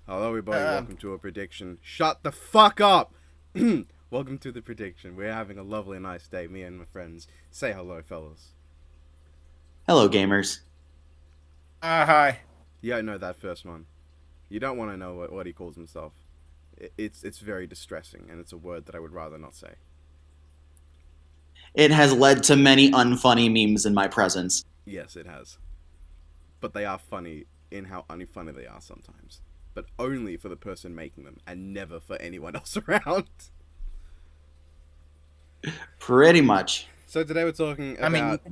Hello, everybody. Welcome to a prediction. Shut the fuck up! Welcome to the prediction. We're having a lovely, nice day, me and my friends. Say hello, fellas. Hello, gamers. Hi. You don't know that first one. You don't want to know what he calls himself. It's very distressing, and it's a word that I would rather not say. It has led to many unfunny memes in my presence. Yes, it has. But they are funny in how unfunny they are sometimes. But only for the person making them, and never for anyone else around. Pretty much. So today we're talking about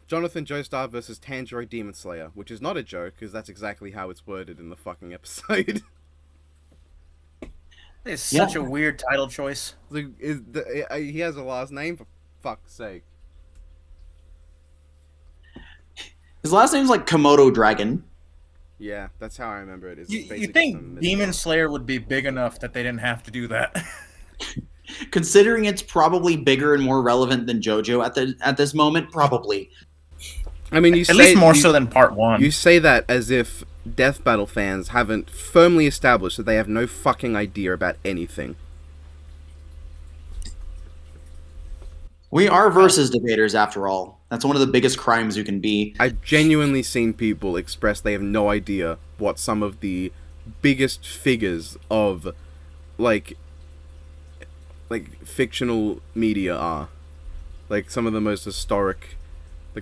Jonathan Joestar versus Tanjiro Demon Slayer, which is not a joke, because that's exactly how it's worded in the fucking episode. It's such a weird title choice. He has a last name, for fuck's sake. His last name's like Komodo Dragon. Yeah, that's how I remember it. You think Demon Slayer would be big enough that they didn't have to do that? Considering it's probably bigger and more relevant than JoJo at this moment, probably. I mean, at least more so than part 1. You say that as if Death Battle fans haven't firmly established that they have no fucking idea about anything. We are versus debaters, after all. That's one of the biggest crimes you can be. I've genuinely seen people express they have no idea what some of the biggest figures of, like fictional media are. Like, some of the most historic,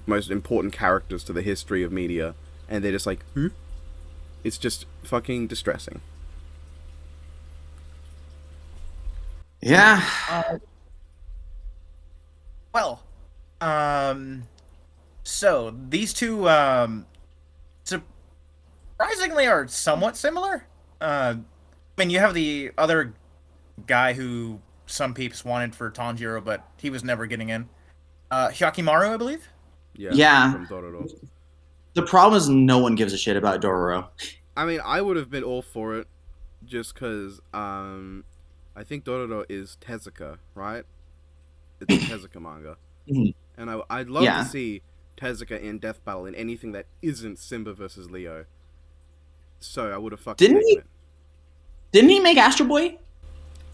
most important characters to the history of media. And they're just like, who? It's just fucking distressing. Yeah. So these two, surprisingly are somewhat similar. I mean, you have the other guy who some peeps wanted for Tanjiro, but he was never getting in. Hyakimaru, I believe? Yeah. From Dororo. The problem is no one gives a shit about Dororo. I mean, I would have been all for it, just because, I think Dororo is Tezuka, right? It's a Tezuka manga. And I'd love to see Tezuka in Death Battle in anything that isn't Simba versus Leo. So I would have fucking taken it. Didn't he make Astro Boy?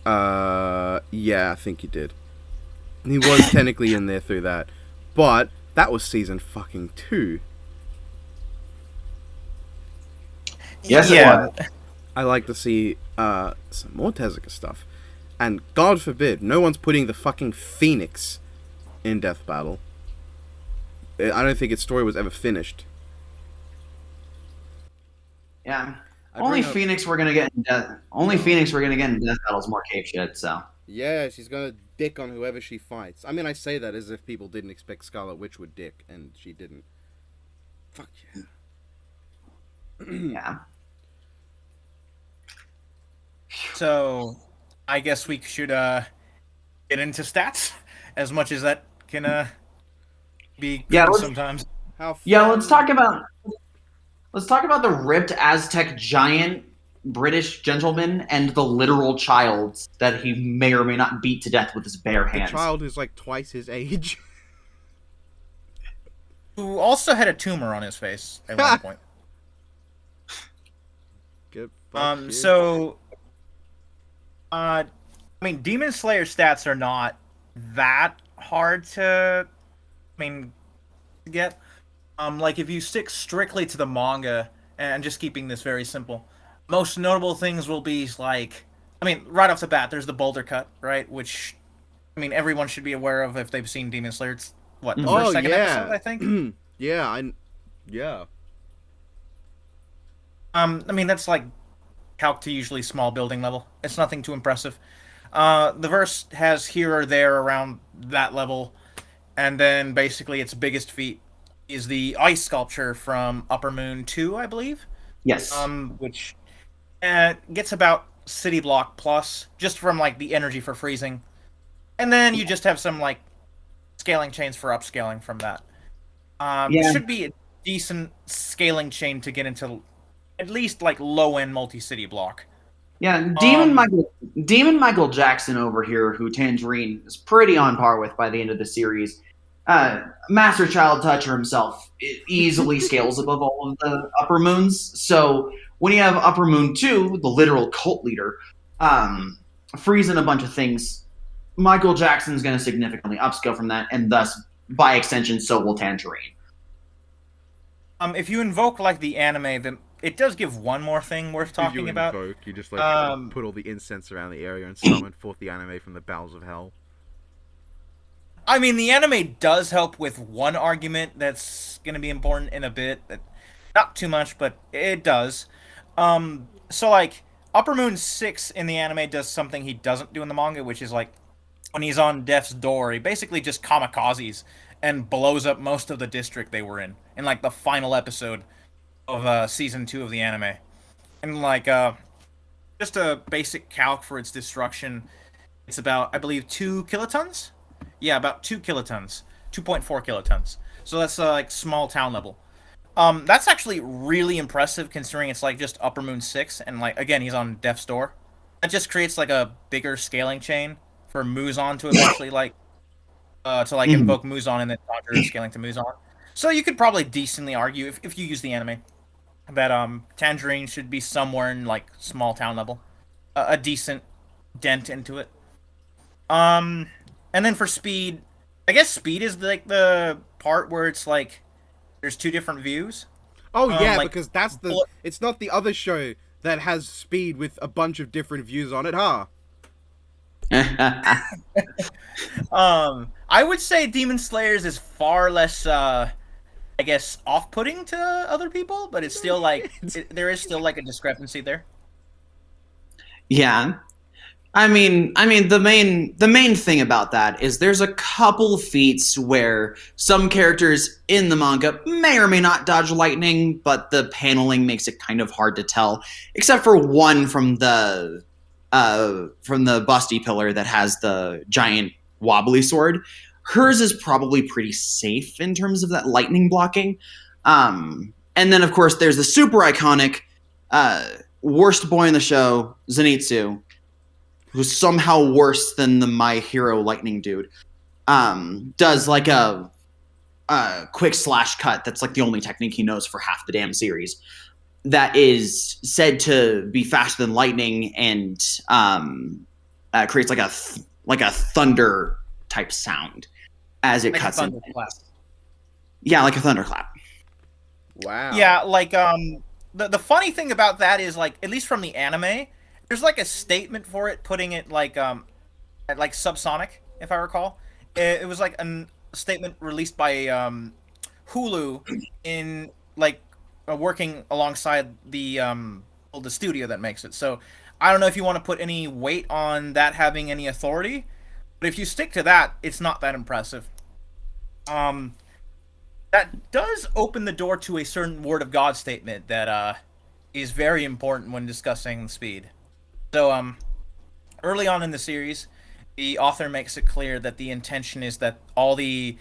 Yeah, I think he did. He was technically in there through that. But that was season fucking 2. Yes, it was. I like to see some more Tezuka stuff. And God forbid, no one's putting the fucking Phoenix in Death Battle. I don't think its story was ever finished. Yeah. Only Phoenix we're gonna get in Death Battle is more cave shit, so. Yeah, she's gonna dick on whoever she fights. I mean, I say that as if people didn't expect Scarlet Witch would dick, and she didn't. Fuck yeah. Yeah. So, I guess we should get into stats, as much as that can be good sometimes. Let's talk about the ripped Aztec giant British gentleman and the literal child that he may or may not beat to death with his bare hands. The child is like twice his age. Who also had a tumor on his face at one point. I mean, Demon Slayer stats are not that hard to, get. Like, if you stick strictly to the manga, and just keeping this very simple, most notable things will be, like, right off the bat, there's the boulder cut, right? Which, everyone should be aware of if they've seen Demon Slayer. It's, what, the first, second episode, I think? Yeah. That's, like, calc to usually small building level. It's nothing too impressive. The verse has here or there around that level, and then basically its biggest feat is the ice sculpture from Upper Moon 2, I believe. Yes. Which gets about city block plus, just from, like, the energy for freezing. And then you just have some, like, scaling chains for upscaling from that. It should be a decent scaling chain to get into at least, like, low-end multi-city block. Yeah, Demon Michael Jackson over here, who Tangerine is pretty on par with by the end of the series. Master Child Toucher himself easily scales above all of the Upper Moons, so When you have Upper Moon 2, the literal cult leader, freezing a bunch of things, Michael Jackson's going to significantly upscale from that, and thus, by extension, so will Tangerine. If you invoke like the anime, then it does give one more thing worth talking about. You just like put all the incense around the area and summon forth the anime from the bowels of hell. I mean, the anime does help with one argument that's going to be important in a bit. Not too much, but it does. So like Upper Moon 6 in the anime does something he doesn't do in the manga, which is like when he's on death's door, he basically just kamikazes and blows up most of the district they were in like the final episode of season 2 of the anime. And like just a basic calc for its destruction, it's about, I believe, 2 kilotons. Yeah, about 2 kilotons, 2.4 kilotons. So that's like small town level. That's actually really impressive considering it's like just Upper Moon 6, and like again he's on death's door. That just creates like a bigger scaling chain for Muzan to eventually like invoke Muzan and then Tanjiro scaling to Muzan. So you could probably decently argue if you use the anime that Tangerine should be somewhere in like small town level, a decent dent into it. And then for speed, I guess speed is like the part where it's like there's 2 different views. Oh yeah, like, because that's it's not the other show that has speed with a bunch of different views on it, huh? I would say Demon Slayers is far less I guess off-putting to other people, but it's still like there is still like a discrepancy there. Yeah. I mean, the main thing about that is there's a couple feats where some characters in the manga may or may not dodge lightning, but the paneling makes it kind of hard to tell, except for one from the busty pillar that has the giant wobbly sword. Hers is probably pretty safe in terms of that lightning blocking. And then, of course, there's the super iconic worst boy in the show, Zenitsu, who's somehow worse than the My Hero lightning dude. Does like a quick slash cut that's like the only technique he knows for half the damn series. That is said to be faster than lightning and creates like a thunder type sound as it like cuts in. Yeah, like a thunderclap. Wow. Yeah, like the funny thing about that is like at least from the anime, there's like a statement for it, putting it like at like subsonic, if I recall. It was like a statement released by Hulu in like working alongside the studio that makes it. So I don't know if you want to put any weight on that having any authority, but if you stick to that, it's not that impressive. That does open the door to a certain word of God statement that is very important when discussing speed. So early on in the series, the author makes it clear that the intention is that all the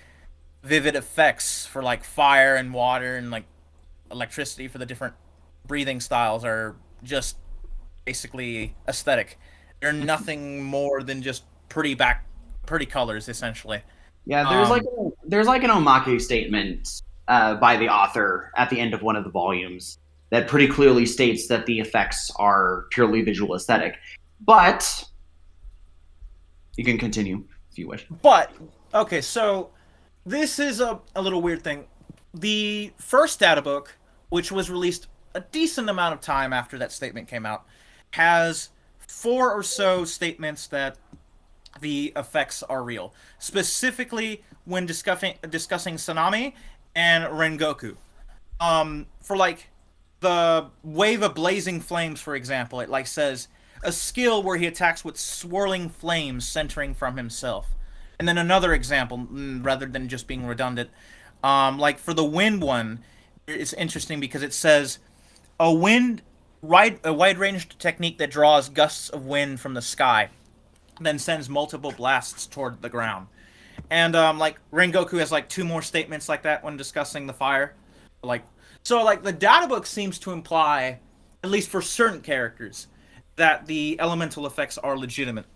vivid effects for like fire and water and like electricity for the different breathing styles are just basically aesthetic. They're nothing more than just pretty colors, essentially. Yeah, there's like an omake statement by the author at the end of one of the volumes that pretty clearly states that the effects are purely visual aesthetic. But you can continue if you wish. But okay, so this is a little weird thing. The first data book, which was released a decent amount of time after that statement came out, has 4 or so statements that the effects are real. Specifically when discussing Sanami and Rengoku. For like the wave of blazing flames, for example, it like says a skill where he attacks with swirling flames centering from himself. And then another example, rather than just being redundant, like for the wind one, it's interesting because it says a wide-ranged technique that draws gusts of wind from the sky, then sends multiple blasts toward the ground. And like Rengoku has like 2 more statements like that when discussing the fire. So the data book seems to imply, at least for certain characters, that the elemental effects are legitimate.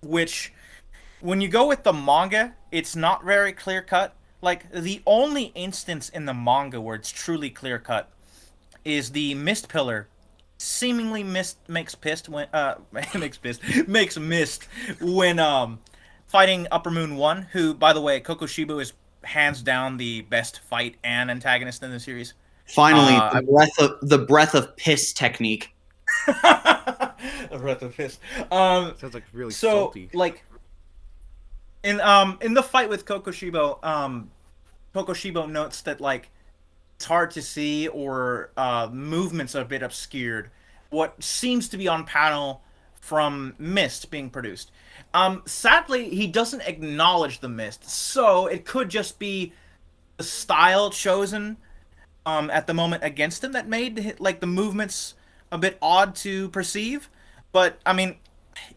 Which, when you go with the manga, it's not very clear-cut. Like, the only instance in the manga where it's truly clear-cut is the Mist Pillar seemingly makes mist when fighting Upper Moon 1, who, by the way, Kokoshibo is hands down the best fight and antagonist in the series. Finally, the breath of piss technique. A breath of piss. Sounds like really salty. Like in the fight with Kokoshibo, Kokoshibo notes that like it's hard to see or movements are a bit obscured. What seems to be on panel from mist being produced. Sadly, he doesn't acknowledge the mist, so it could just be the style chosen at the moment against him that made like the movements a bit odd to perceive. But I mean,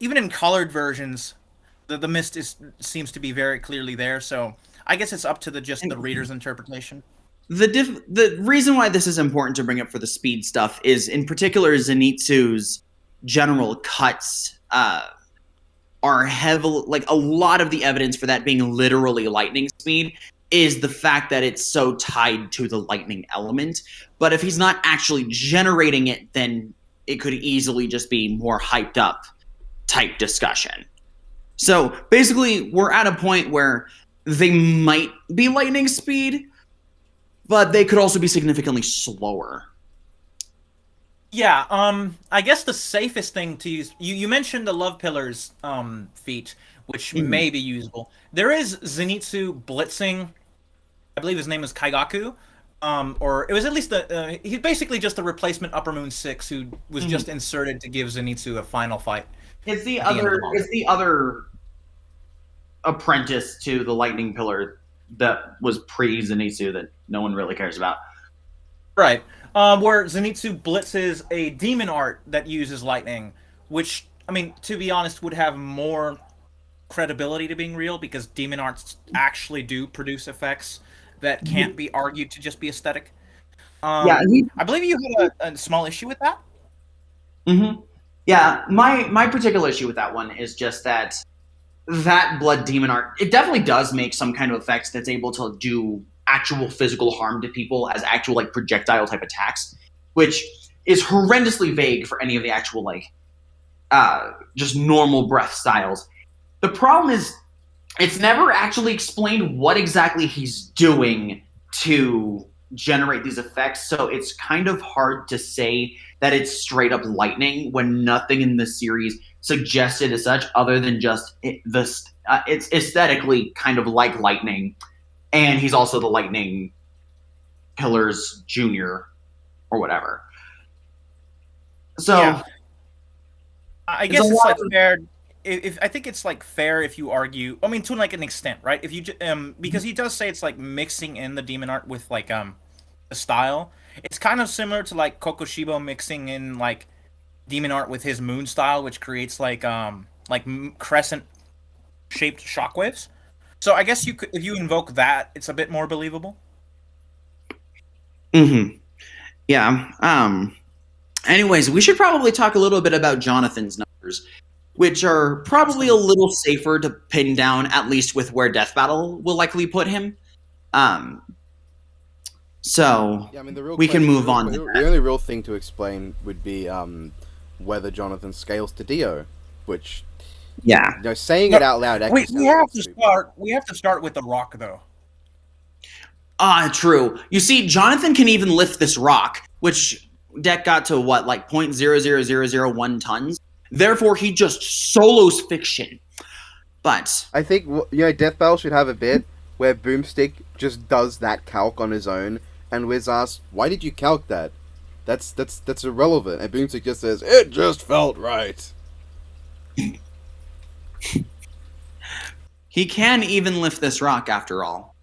even in colored versions, the mist seems to be very clearly there. So I guess it's up to the reader's interpretation. The reason why this is important to bring up for the speed stuff is, in particular, Zenitsu's general cuts are heavily, like, a lot of the evidence for that being literally lightning speed is the fact that it's so tied to the lightning element. But if he's not actually generating it, then it could easily just be more hyped up type discussion. So basically, we're at a point where they might be lightning speed, but they could also be significantly slower. Yeah, I guess the safest thing to use... You mentioned the Love Pillars feat, which may be usable. There is Zenitsu blitzing... I believe his name is Kaigaku. Or it was at least... he's basically just a replacement Upper Moon 6 who was just inserted to give Zenitsu a final fight. It's the other apprentice to the Lightning Pillar that was pre-Zenitsu that no one really cares about. Right. Where Zenitsu blitzes a demon art that uses lightning, which, I mean, to be honest, would have more credibility to being real, because demon arts actually do produce effects that can't be argued to just be aesthetic. I believe you had a small issue with that? Mm-hmm. Yeah, my particular issue with that one is just that blood demon art, it definitely does make some kind of effects that's able to do actual physical harm to people as actual like projectile type attacks, which is horrendously vague for any of the actual like just normal breath styles. The problem is it's never actually explained what exactly he's doing to generate these effects, so it's kind of hard to say that it's straight up lightning when nothing in the series suggested as such, other than just it's aesthetically kind of like lightning, and he's also the Lightning Pillars Junior or whatever. So yeah. I guess it's like fair. I think it's like fair if you argue. I mean, to like an extent, right? If you because he does say it's like mixing in the demon art with like the style. It's kind of similar to like Kokoshibo mixing in like demon art with his moon style, which creates like crescent shaped shockwaves. So I guess you could, if you invoke that, it's a bit more believable. Mm-hmm. Yeah. Anyways, we should probably talk a little bit about Jonathan's numbers, which are probably a little safer to pin down, at least with where Death Battle will likely put him. So yeah, I mean, we can move on. The only real thing to explain would be whether Jonathan scales to Dio, which, yeah, you know, saying it out loud. We have to start. We have to start with the rock, though. True. You see, Jonathan can even lift this rock, which Deck got to what, like 0.00001 tons. Therefore, he just solos fiction. But I think Death Battle should have a bit where Boomstick just does that calc on his own, and Wiz asks, "Why did you calc that? That's irrelevant." And Boomstick just says, "It just felt right." He can even lift this rock, after all.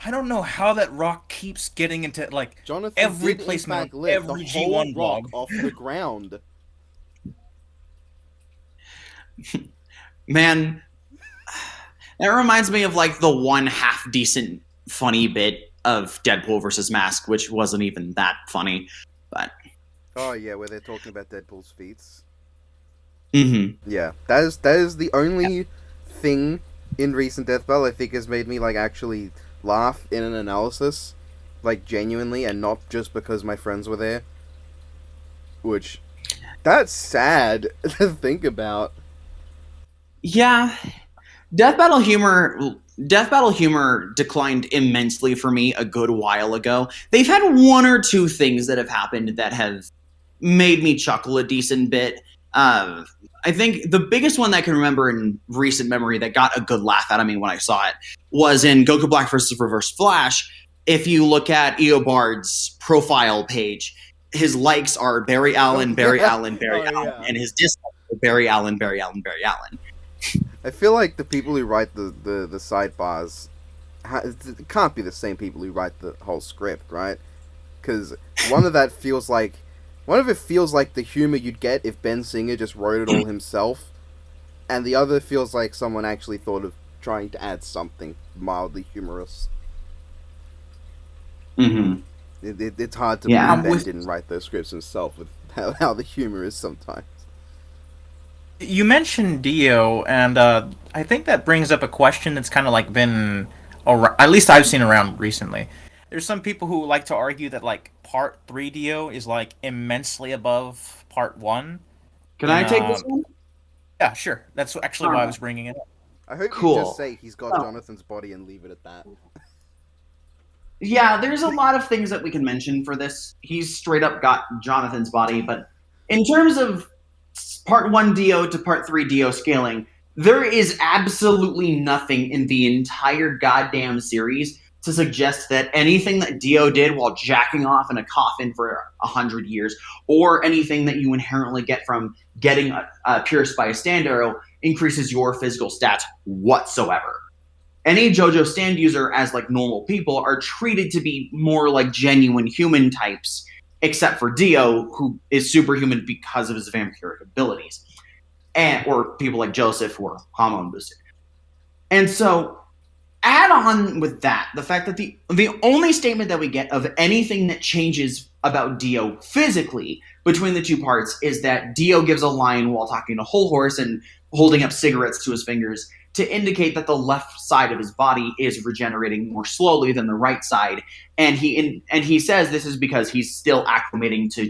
I don't know how that rock keeps getting into like Jonathan every did placement, lift every the whole G1 rock blog off the ground. Man, that reminds me of like the one half decent funny bit of Deadpool versus Mask, which wasn't even that funny, but oh yeah, where they're talking about Deadpool's feats. Mm-hmm. Yeah, that is the only thing in recent Death Battle I think has made me like actually laugh in an analysis, like genuinely, and not just because my friends were there. which that's sad to think about. Yeah, Death Battle humor declined immensely for me a good while ago. They've had one or two things that have happened that have made me chuckle a decent bit. I think the biggest one that I can remember in recent memory that got a good laugh out of me when I saw it was in Goku Black vs. Reverse Flash. If you look at Eobard's profile page, his likes are Barry Allen, Barry Allen, Barry Allen, and his dislikes are Barry Allen, Barry Allen, Barry Allen. I feel like the people who write the sidebars, it can't be the same people who write the whole script, right? Because one of it feels like the humor you'd get if Ben Singer just wrote it all himself, and the other feels like someone actually thought of trying to add something mildly humorous. Mm-hmm. It's hard to believe Ben didn't write those scripts himself with how the humor is sometimes. You mentioned Dio, and I think that brings up a question that's kind of like been, at least I've seen around recently. There's some people who like to argue that like Part 3 Dio is like immensely above Part 1. Can I take this one? Yeah, sure. That's actually why I was bringing it up. I hope you just say he's got Jonathan's body and leave it at that. Yeah, there's a lot of things that we can mention for this. He's straight up got Jonathan's body, but in terms of Part 1 Dio to Part 3 Dio scaling, there is absolutely nothing in the entire goddamn series to suggest that anything that Dio did while jacking off in a coffin for 100 years, or anything that you inherently get from getting pierced by a stand arrow, increases your physical stats whatsoever. Any JoJo stand user, as like normal people, are treated to be more like genuine human types, except for Dio, who is superhuman because of his vampiric abilities, or people like Joseph, who are hormone boosted. And so, add on with that the fact that the only statement that we get of anything that changes about Dio physically between the two parts is that Dio gives a line while talking to Whole Horse and holding up cigarettes to his fingers to indicate that the left side of his body is regenerating more slowly than the right side, and he says this is because he's still acclimating to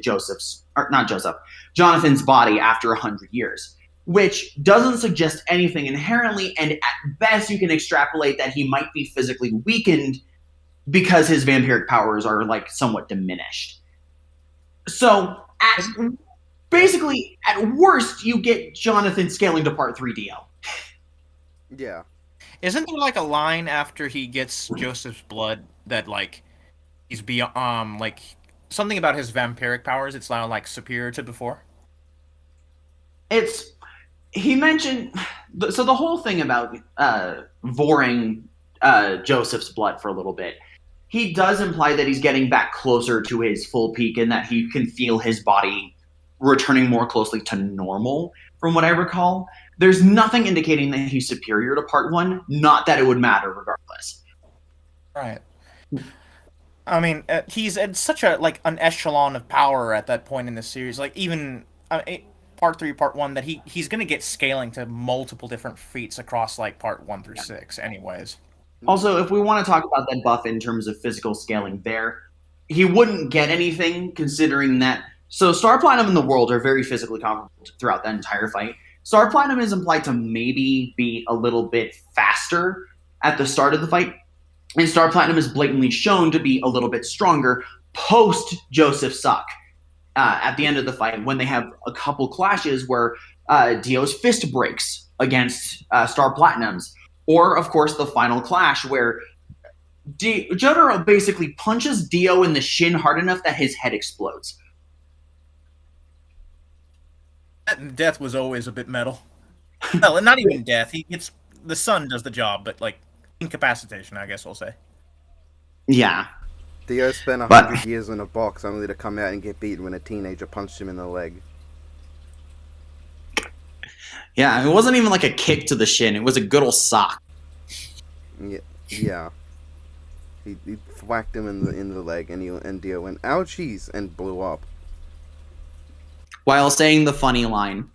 Jonathan's body after 100 years, which doesn't suggest anything inherently, and at best you can extrapolate that he might be physically weakened because his vampiric powers are like somewhat diminished. So basically, at worst, you get Jonathan scaling to Part 3 Dio. Yeah. Isn't there like a line after he gets Joseph's blood that like he's beyond like something about his vampiric powers? It's now like superior to before. He mentioned so the whole thing about voring Joseph's blood for a little bit. He does imply that he's getting back closer to his full peak and that he can feel his body returning more closely to normal, from what I recall. There's nothing indicating that he's superior to Part 1, not that it would matter regardless. Right. I mean, he's at such a like an echelon of power at that point in the series. Like even Part 3, Part 1, that he's going to get scaling to multiple different feats across like Part 1 through 6 anyways. Also, if we want to talk about that buff in terms of physical scaling there, he wouldn't get anything considering that. So Star Platinum and the World are very physically comparable throughout the entire fight. Star Platinum is implied to maybe be a little bit faster at the start of the fight, and Star Platinum is blatantly shown to be a little bit stronger post Joseph Suck at the end of the fight when they have a couple clashes where Dio's fist breaks against Star Platinum's, or of course the final clash where Jotaro basically punches Dio in the shin hard enough that his head explodes. Death was always a bit metal. Well, not even death. The sun does the job, but like incapacitation, I guess we'll say. Yeah. Dio spent 100 years in a box only to come out and get beaten when a teenager punched him in the leg. Yeah, it wasn't even like a kick to the shin. It was a good old sock. Yeah. He whacked him in the leg, and Dio went, "Ouchies," and blew up. While saying the funny line.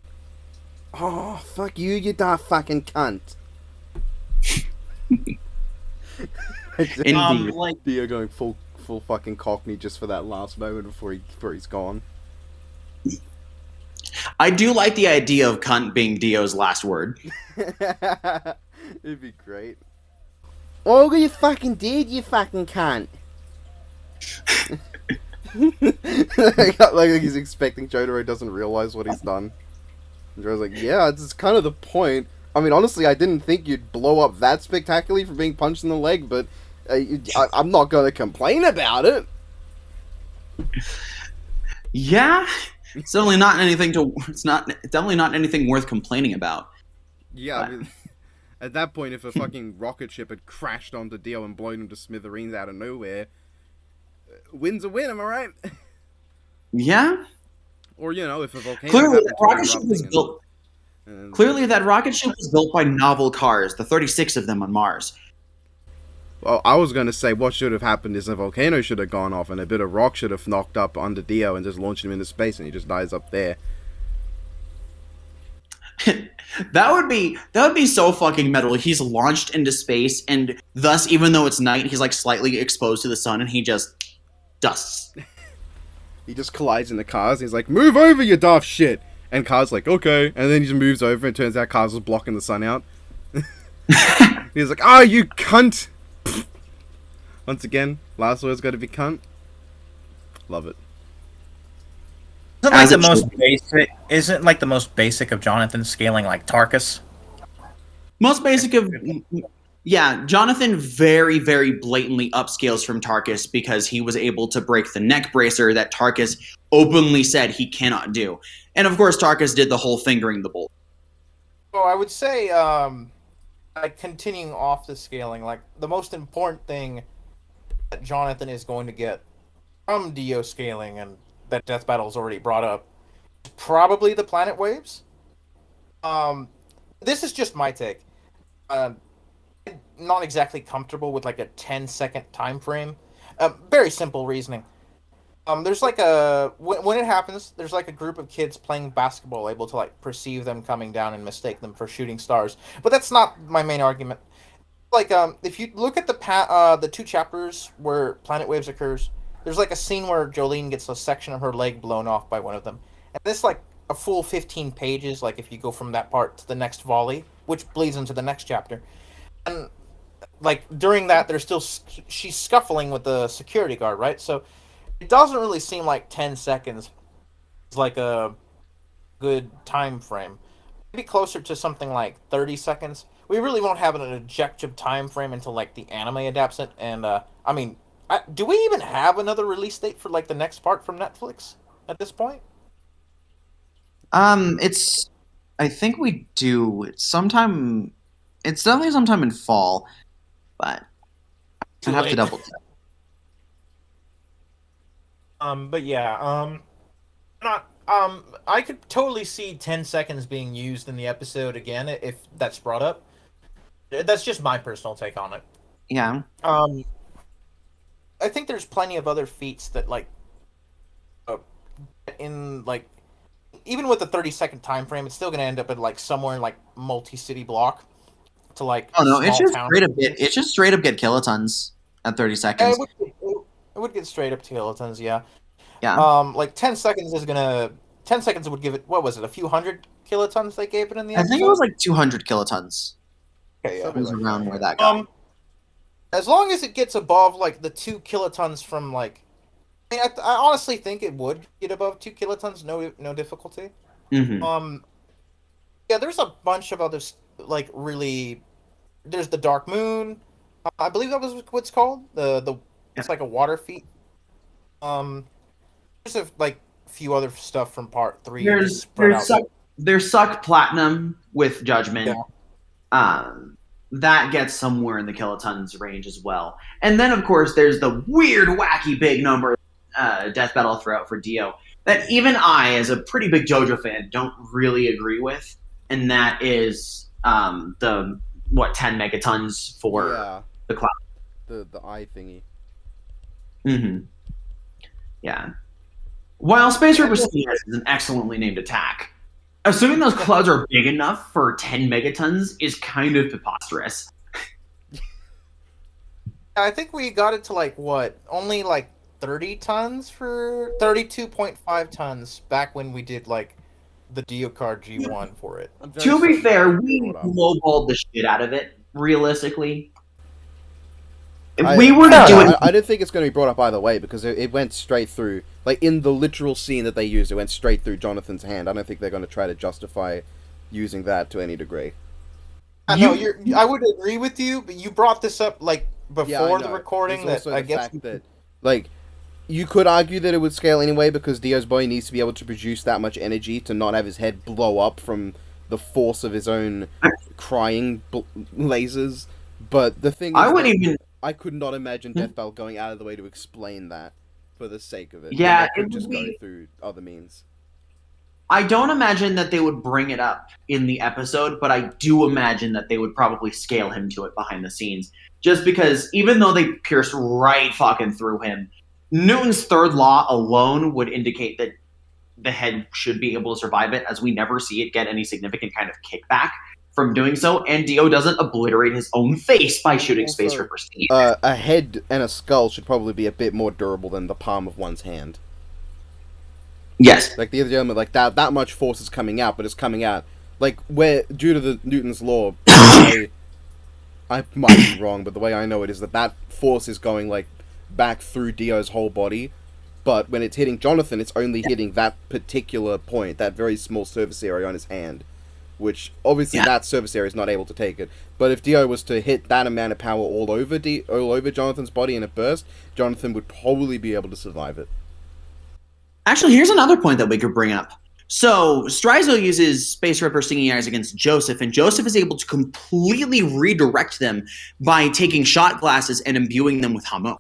"Oh, fuck you, you daft fucking cunt." Indeed. Like Dio going full fucking cockney just for that last moment before he's gone. I do like the idea of cunt being Dio's last word. It'd be great. Oh, you fucking did, you fucking cunt. Like he's expecting Jotaro doesn't realize what he's done. And Jotaro's like, yeah, it's kind of the point. I mean, honestly, I didn't think you'd blow up that spectacularly for being punched in the leg, but I'm not going to complain about it. Yeah, it's definitely not anything to. It's definitely not anything worth complaining about. Yeah, I mean, at that point, if a fucking rocket ship had crashed onto Dio and blown him to smithereens out of nowhere, win's a win, am I right? Yeah. Or if a volcano. Clearly, that rocket ship was built. Clearly, that rocket ship was built by novel cars. The 36 of them on Mars. Well, I was going to say what should have happened is a volcano should have gone off and a bit of rock should have knocked up under Dio and just launched him into space and he just dies up there. That would be so fucking metal. He's launched into space and thus, even though it's night, he's like slightly exposed to the sun and he just dusts. He just collides in the cars and he's like, move over, you daft shit! And Car's like, okay. And then he just moves over and turns out Cars was blocking the sun out. He's like, oh, you cunt! Once again, last word's got to be cunt. Love it. Isn't like the most basic of Jonathan scaling like Tarkus? Most basic of, yeah. Jonathan very, very blatantly upscales from Tarkus because he was able to break the neck bracer that Tarkus openly said he cannot do, and of course Tarkus did the whole fingering the bolt. Oh, I would say, like continuing off the scaling, like the most important thing that Jonathan is going to get from Dio scaling, and that Death Battle's already brought up, is probably the planet waves. This is just my take. I'm not exactly comfortable with like a 10-second time frame. Very simple reasoning. There's like when it happens, there's like a group of kids playing basketball able to like perceive them coming down and mistake them for shooting stars. But that's not my main argument. Like, if you look at the 2 chapters where Planet Waves occurs, there's like a scene where Jolene gets a section of her leg blown off by one of them. And this like a full 15 pages, like if you go from that part to the next volley, which bleeds into the next chapter. And like during that, she's scuffling with the security guard, right? So it doesn't really seem like 10 seconds is like a good time frame. Maybe closer to something like 30 seconds. We really won't have an objective time frame until like the anime adapts it. And I mean, do we even have another release date for like the next part from Netflix at this point? I think we do. It's definitely sometime in fall, but I have to double check. But yeah, I could totally see 10 seconds being used in the episode again if that's brought up. That's just my personal take on it. Yeah. I think there's plenty of other feats that like in like even with the 30-second time frame, it's still going to end up at like somewhere in like multi-city block to like. Oh no, it's just straight up get kilotons at 30 seconds. It would get straight up to kilotons, yeah. Yeah. Like 10 seconds would give it, what was it, a few hundred kilotons they gave it in the episode? I think it was like 200 kilotons. Okay, yeah. It was around where that got. As long as it gets above like the 2 kilotons from like, I honestly think it would get above 2 kilotons, no difficulty. Mm-hmm. Yeah, there's a bunch of others like really. There's the Dark Moon. I believe that was what it's called. It's like a water feat. There's like a few other stuff from part 3. There's Suck Platinum with Judgment. Yeah. That gets somewhere in the kilotons range as well. And then, of course, there's the weird, wacky, big number Death Battle throughout for Dio that even I, as a pretty big JoJo fan, don't really agree with. And that is 10 megatons for the cloud. The eye thingy. Mm-hmm. Yeah. While Space River CS is an excellently named attack, assuming those clouds are big enough for 10 megatons is kind of preposterous. I think we got it to like what? Only like 30 tons for 32.5 tons back when we did like the Dio card G1 for it. To be fair, we lowballed the shit out of it, realistically. If we were to do it... I don't think it's going to be brought up either way, because it went straight through, like, in the literal scene that they used, it went straight through Jonathan's hand. I don't think they're going to try to justify using that to any degree. I would agree with you, but you brought this up, like, before the recording. There's also the fact that, like, you could argue that it would scale anyway, because Dio's body needs to be able to produce that much energy to not have his head blow up from the force of his own crying lasers. But the thing is, I could not imagine Death Bell going out of the way to explain that for the sake of it. Yeah, it could just go through other means. I don't imagine that they would bring it up in the episode, but I do imagine that they would probably scale him to it behind the scenes. Just because even though they pierced right fucking through him, Newton's third law alone would indicate that the head should be able to survive it, as we never see it get any significant kind of kickback from doing so, and Dio doesn't obliterate his own face by shooting Space Ripper Steve. A head and a skull should probably be a bit more durable than the palm of one's hand. Yes. Like, the other element, like, that much force is coming out, but it's coming out, like, where, due to the Newton's law, I might be wrong, but the way I know it is that force is going, like, back through Dio's whole body, but when it's hitting Jonathan, it's only hitting that particular point, that very small surface area on his hand. Which, obviously, that surface area is not able to take it. But if Dio was to hit that amount of power all over Jonathan's body in a burst, Jonathan would probably be able to survive it. Actually, here's another point that we could bring up. So, Strizo uses Space Ripper Stinging Eyes against Joseph, and Joseph is able to completely redirect them by taking shot glasses and imbuing them with Hamon.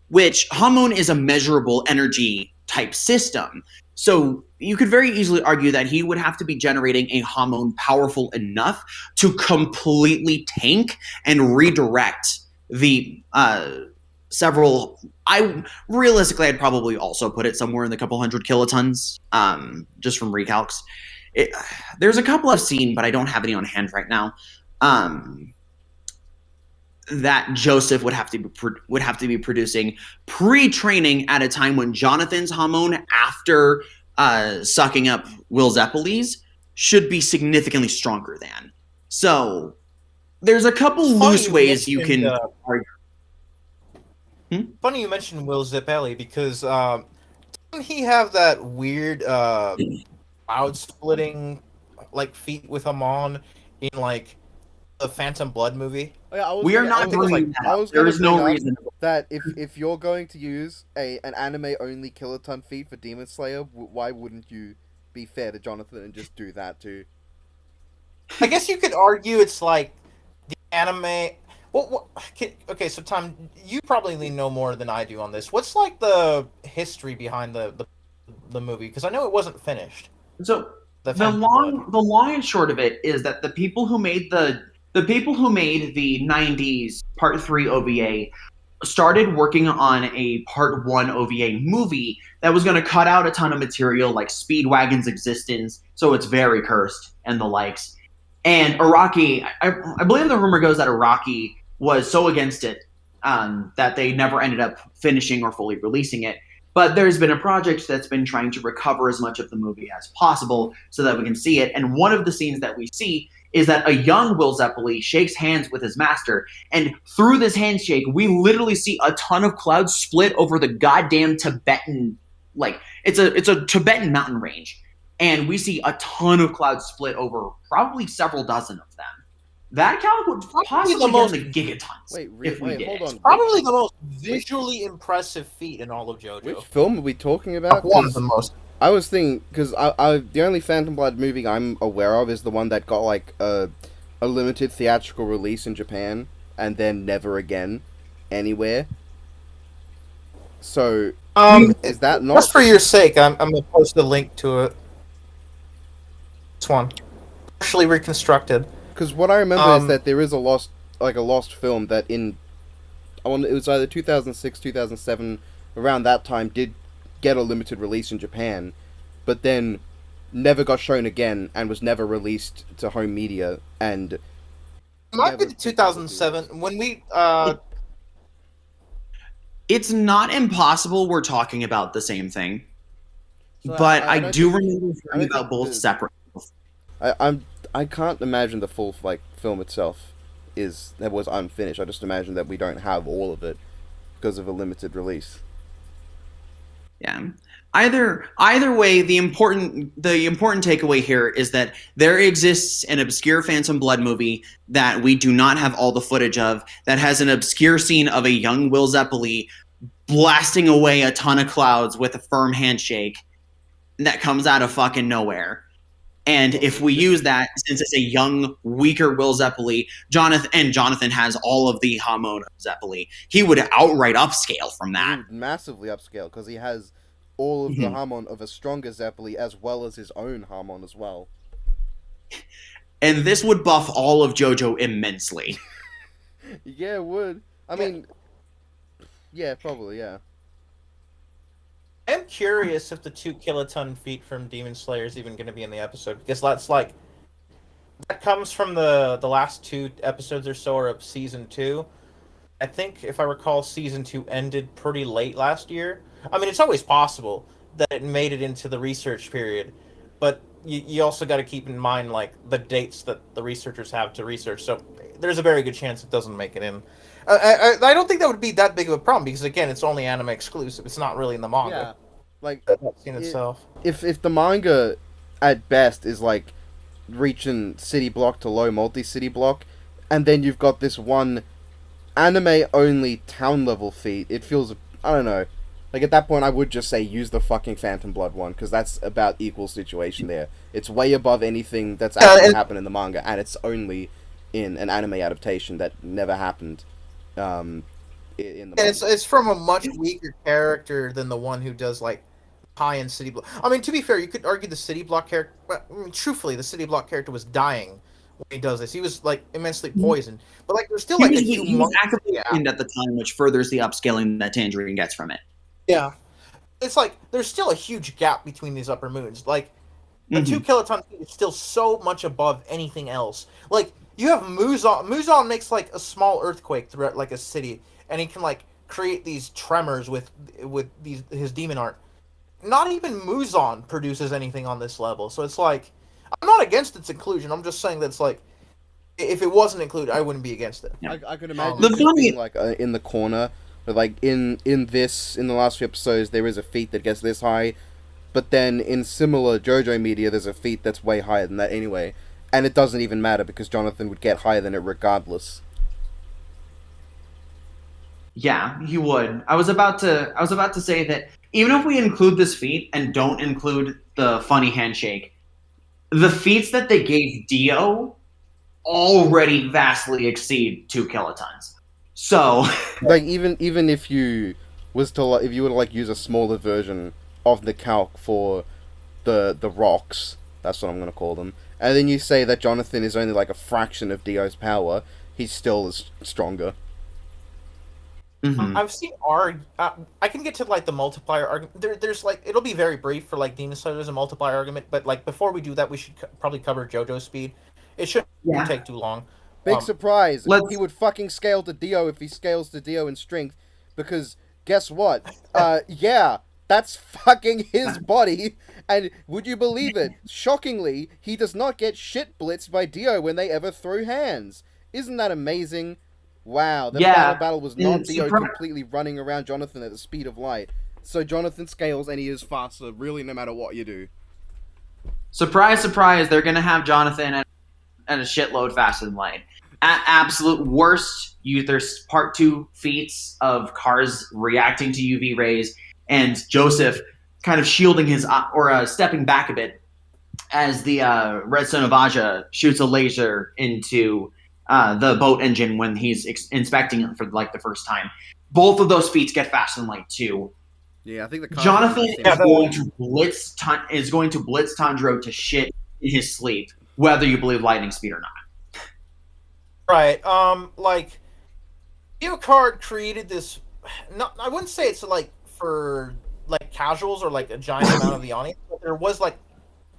Which, Hamon is a measurable energy type system. So you could very easily argue that he would have to be generating a Hamon powerful enough to completely tank and redirect the several... Realistically, I'd probably also put it somewhere in the couple hundred kilotons, just from recalcs. There's a couple I've seen, but I don't have any on hand right now. That Joseph would have to be producing pre-training at a time when Jonathan's Hamon, after sucking up Will Zeppeli's, should be significantly stronger than. So there's a couple loose ways you can argue. Funny you mentioned Will Zeppeli, because didn't he have that weird cloud-splitting like feat with Hamon in like the Phantom Blood movie? We are not bringing that up. There is no reason that if you're going to use an anime-only kiloton feat for Demon Slayer, why wouldn't you be fair to Jonathan and just do that too? I guess you could argue it's like the anime... Okay, so Tom, you probably know more than I do on this. What's like the history behind the movie? Because I know it wasn't finished. So the long and short of it is that the people who made the 90s Part 3 OVA started working on a Part 1 OVA movie that was going to cut out a ton of material, like Speedwagon's existence, so it's very cursed, and the likes. And Araki, I believe the rumor goes that Araki was so against it that they never ended up finishing or fully releasing it. But there's been a project that's been trying to recover as much of the movie as possible so that we can see it. And one of the scenes that we see is that a young Will Zeppeli shakes hands with his master. And through this handshake, we literally see a ton of clouds split over the goddamn Tibetan, like, it's a Tibetan mountain range. And we see a ton of clouds split over probably several dozen of them. That count would possibly get in the gigatons. Hold on. Probably the most visually impressive feat in all of JoJo. Which film are we talking about? One of the most. I was thinking, because the only Phantom Blood movie I'm aware of is the one that got like a limited theatrical release in Japan and then never again anywhere. So, is that not... Just for your sake, I'm going to post the link to it. This one. Partially reconstructed. Because what I remember is that there is a lost film that it was either 2006, 2007, around that time, did get a limited release in Japan, but then never got shown again and was never released to home media. And it might be 2007 when we. It's not impossible we're talking about the same thing. but I do remember hearing about both separately. I can't imagine the full film itself was unfinished. I just imagine that we don't have all of it because of a limited release. Yeah. Either way, the important takeaway here is that there exists an obscure Phantom Blood movie that we do not have all the footage of, that has an obscure scene of a young Will Zeppeli blasting away a ton of clouds with a firm handshake that comes out of fucking nowhere. And if we use that, since it's a young, weaker Will Zeppeli, Jonathan has all of the Hamon of Zeppeli, he would outright upscale from that. Massively upscale, because he has all of the Hamon of a stronger Zeppeli, as well as his own Hamon as well. And this would buff all of JoJo immensely. Yeah, it would. I mean, yeah, probably, yeah. I'm curious if the 2 kiloton feet from Demon Slayer is even going to be in the episode, because that comes from the last 2 episodes or so of season 2. I think, if I recall, season 2 ended pretty late last year. I mean, it's always possible that it made it into the research period, but you also got to keep in mind the dates that the researchers have to research. So there's a very good chance it doesn't make it in. I don't think that would be that big of a problem, because again, it's only anime exclusive. It's not really in the manga. Yeah, that scene itself. If the manga at best is reaching city block to low multi-city block, and then you've got this one anime only town level feat, it feels, I don't know. At that point, I would just say use the fucking Phantom Blood one, because that's about equal situation there. It's way above anything that's actually happened in the manga, and it's only in an anime adaptation that never happened in the manga. It's from a much weaker character than the one who does high-end city block. I mean, to be fair, you could argue the city block character. Well, I mean, truthfully, the city block character was dying when he does this. He was immensely poisoned, but there's still a he was actively poisoned at the time, which furthers the upscaling that Tangerine gets from it. Yeah, it's there's still a huge gap between these upper moons. The 2 kiloton is still so much above anything else. You have Muzan. Muzan makes a small earthquake throughout a city, and he can create these tremors with his demon art. Not even Muzan produces anything on this level, so it's I'm not against its inclusion. I'm just saying that it's if it wasn't included, I wouldn't be against it. Yeah. I could imagine it being in the corner. But in the last few episodes, there is a feat that gets this high, but then in similar JoJo media, there's a feat that's way higher than that anyway, and it doesn't even matter because Jonathan would get higher than it regardless. Yeah, he would. I was about to say that even if we include this feat and don't include the funny handshake, the feats that they gave Dio already vastly exceed 2 kilotons. So, even if you were to use a smaller version of the calc for the rocks, that's what I'm gonna call them, and then you say that Jonathan is only a fraction of Dio's power, he still is stronger. Mm-hmm. I've seen I can get to the multiplier argument. There's it'll be very brief for Demon Slayer. There's a multiplier argument, but before we do that, we should probably cover JoJo's speed. It shouldn't take too long. Big surprise. He would fucking scale to Dio if he scales to Dio in strength, because guess what? Yeah, that's fucking his body, and would you believe it? Shockingly, he does not get shit blitzed by Dio when they ever throw hands. Isn't that amazing? Wow, the final battle was not Dio completely running around Jonathan at the speed of light. So Jonathan scales and he is faster, really, no matter what you do. Surprise, surprise, they're gonna have Jonathan at a shitload faster than light. At absolute worst, there's part 2 feats of cars reacting to UV rays, and Joseph kind of shielding his stepping back a bit as the Redstone of Aja shoots a laser into the boat engine when he's inspecting it for the first time. Both of those feats get faster than light too. Yeah, I think Jonathan is going to blitz Tanjiro to shit in his sleep, whether you believe lightning speed or not. Right. Card created this. No, I wouldn't say it's for casuals or a giant amount of the audience, but there was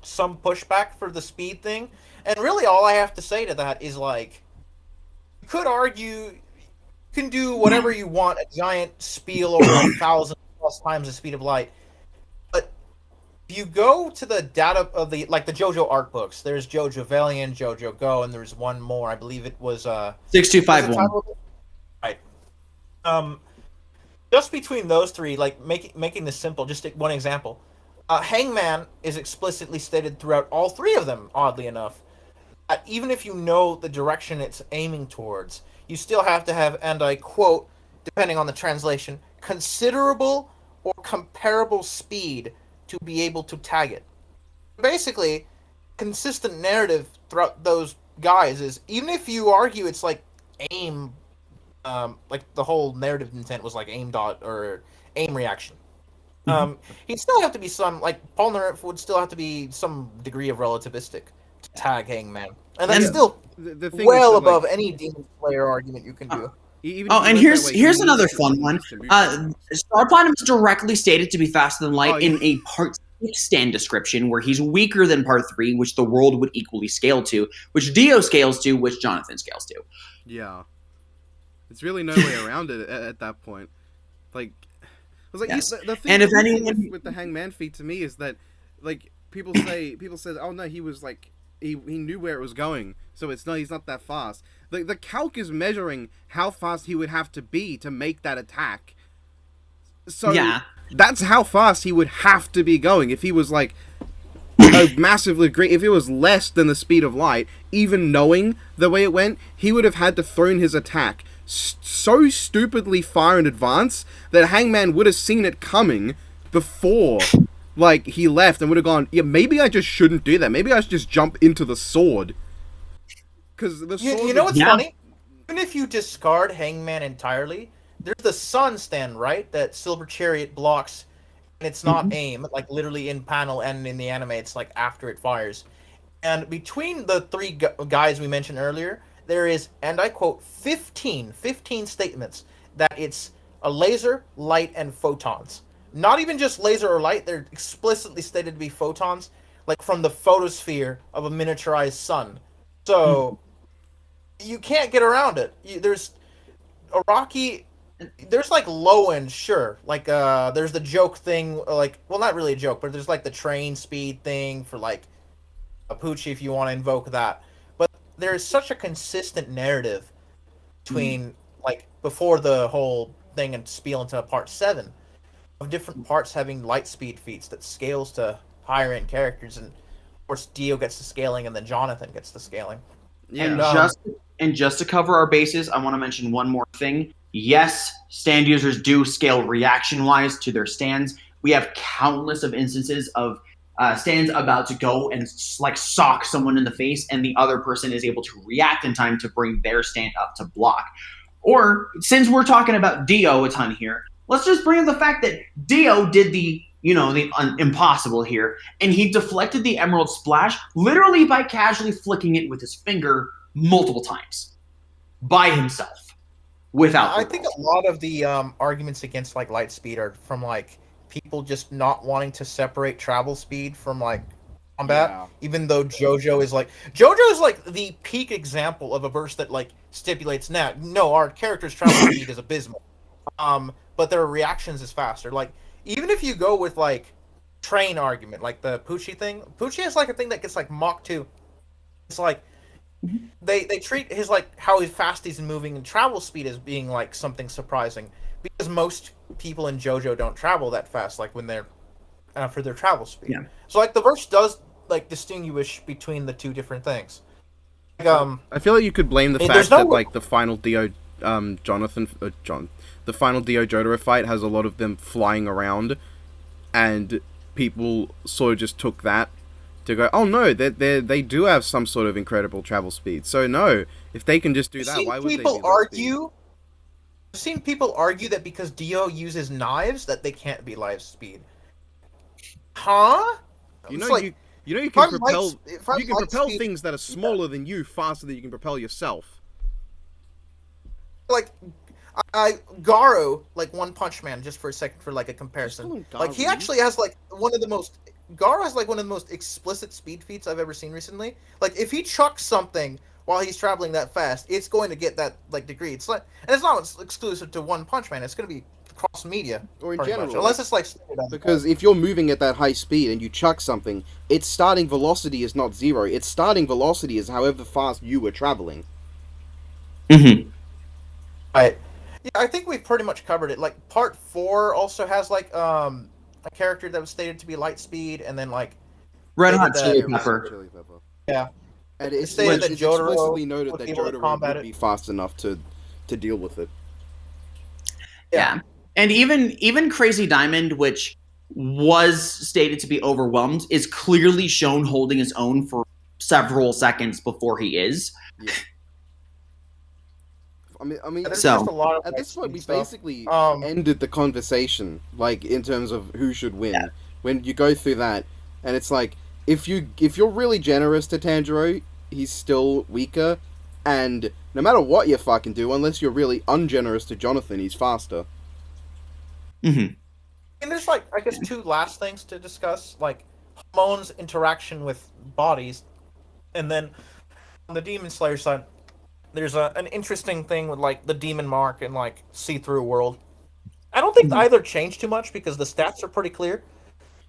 some pushback for the speed thing, and really all I have to say to that is you could argue you can do whatever you want, a giant spiel over 1,000+ times the speed of light, but if you go to the data of the JoJo art books, there's JoJo Valiant, JoJo Go, and there's one more. I believe it was 6251. Right. Just between those three, like making this simple, just take one example. Hangman is explicitly stated throughout all three of them, oddly enough. Even if you know the direction it's aiming towards, you still have to have, and I quote, depending on the translation, considerable or comparable speed to be able to tag it. Basically, consistent narrative throughout those guys is, even if you argue it's like aim, like the whole narrative intent was like aim dot or aim reaction. He'd still have to be some, like, Polnareff would still have to be some degree of relativistic to tag Hangman. And that's still the thing well is that, above any Demon Slayer argument you can do. And here's another fun one. Star Platinum is directly stated to be faster than light in a Part 6 stand description, where he's weaker than Part 3, which the world would equally scale to, which Dio scales to, which Jonathan scales to. Yeah. It's really no way around it at that point. Like, I was like, Yes. the thing, And if the thing anyone with the Hangman feat to me is that, like, people say, oh no, he was like, he knew where it was going, so he's not that fast. The calc is measuring how fast he would have to be to make that attack. So Yeah. that's how fast he would have to be going. If he was like massively great, if it was less than the speed of light, even knowing the way it went, he would have had to thrown his attack so stupidly far in advance that Hangman would have seen it coming before, like, he left, and would have gone, yeah, maybe I just shouldn't do that. Maybe I should just jump into the sword. Because the sword... You know what's funny? Even if you discard Hangman entirely, there's the Sun stand, right? That Silver Chariot blocks, and it's not aim, like literally in panel and in the anime, it's like after it fires. And between the three guys we mentioned earlier, there is, and I quote, 15 statements that it's a laser, light, and photons. Not even just laser or light, they're explicitly stated to be photons, like from the photosphere of a miniaturized sun. So, you can't get around it. There's Araki, there's like low end, sure. Like, there's the joke thing, like, well, not really a joke, but there's like the train speed thing for like a Poochie if you want to invoke that. But there is such a consistent narrative between, like, before the whole thing and spiel into Part 7, of different parts having light speed feats that scales to higher end characters, and of course Dio gets the scaling and then Jonathan gets the scaling. Yeah. And just to cover our bases, I want to mention one more thing. Yes, stand users do scale reaction-wise to their stands. We have countless of instances of stands about to go and like sock someone in the face, and the other person is able to react in time to bring their stand up to block. Or, since we're talking about Dio a ton here, let's just bring up the fact that Dio did the impossible here, and he deflected the Emerald Splash literally by casually flicking it with his finger multiple times by himself without. I think a lot of the arguments against like light speed are from like people just not wanting to separate travel speed from like combat. Yeah. Even though JoJo is like the peak example of a verse that like stipulates no, our character's travel speed is abysmal, but their reactions is faster. Like, even if you go with like train argument, like the Poochie thing, Poochie has like a thing that gets like Mach 2. It's like they treat his like how fast he's moving and travel speed as being like something surprising, because most people in JoJo don't travel that fast, like when they're for their travel speed. Yeah. So like the verse does like distinguish between the two different things. Like, I feel like you could blame the fact that like the final Dio the final Dio Jotaro fight has a lot of them flying around, and people sort of just took that to go, oh no, they do have some sort of incredible travel speed. So no, if they can just do that, why would they do that? I've seen people argue that because Dio uses knives that they can't be light speed. Huh? You can propel things that are smaller than you faster than you can propel yourself. Like Garo, like One Punch Man, just for a second for like a comparison. Like he actually has like Garo has like one of the most explicit speed feats I've ever seen recently. Like if he chucks something while he's traveling that fast, it's going to get that like degree. It's like, and it's not exclusive to One Punch Man. It's going to be cross media, or in general, unless it's like because if you're moving at that high speed and you chuck something, its starting velocity is not 0. Its starting velocity is however fast you were traveling. Mm-hmm. Right. Yeah, I think we've pretty much covered it. Like part 4 also has like a character that was stated to be light speed, and then like Red Hot Chili Pepper. Yeah. And it's stated that Jotaro explicitly noted that able to Jotaro combat would be fast enough to deal with it. Yeah. And even Crazy Diamond, which was stated to be overwhelmed, is clearly shown holding his own for several seconds before he is. Yeah. I mean, so at this point, we basically ended the conversation, like in terms of who should win. Yeah. When you go through that, and it's like, if you're really generous to Tanjiro, he's still weaker, and no matter what you fucking do, unless you're really ungenerous to Jonathan, he's faster. Mm-hmm. And there's like, I guess, 2 last things to discuss, like Hamon's interaction with bodies, and then on the Demon Slayer side, there's an interesting thing with like the Demon Mark and like See-Through World. I don't think either change too much because the stats are pretty clear.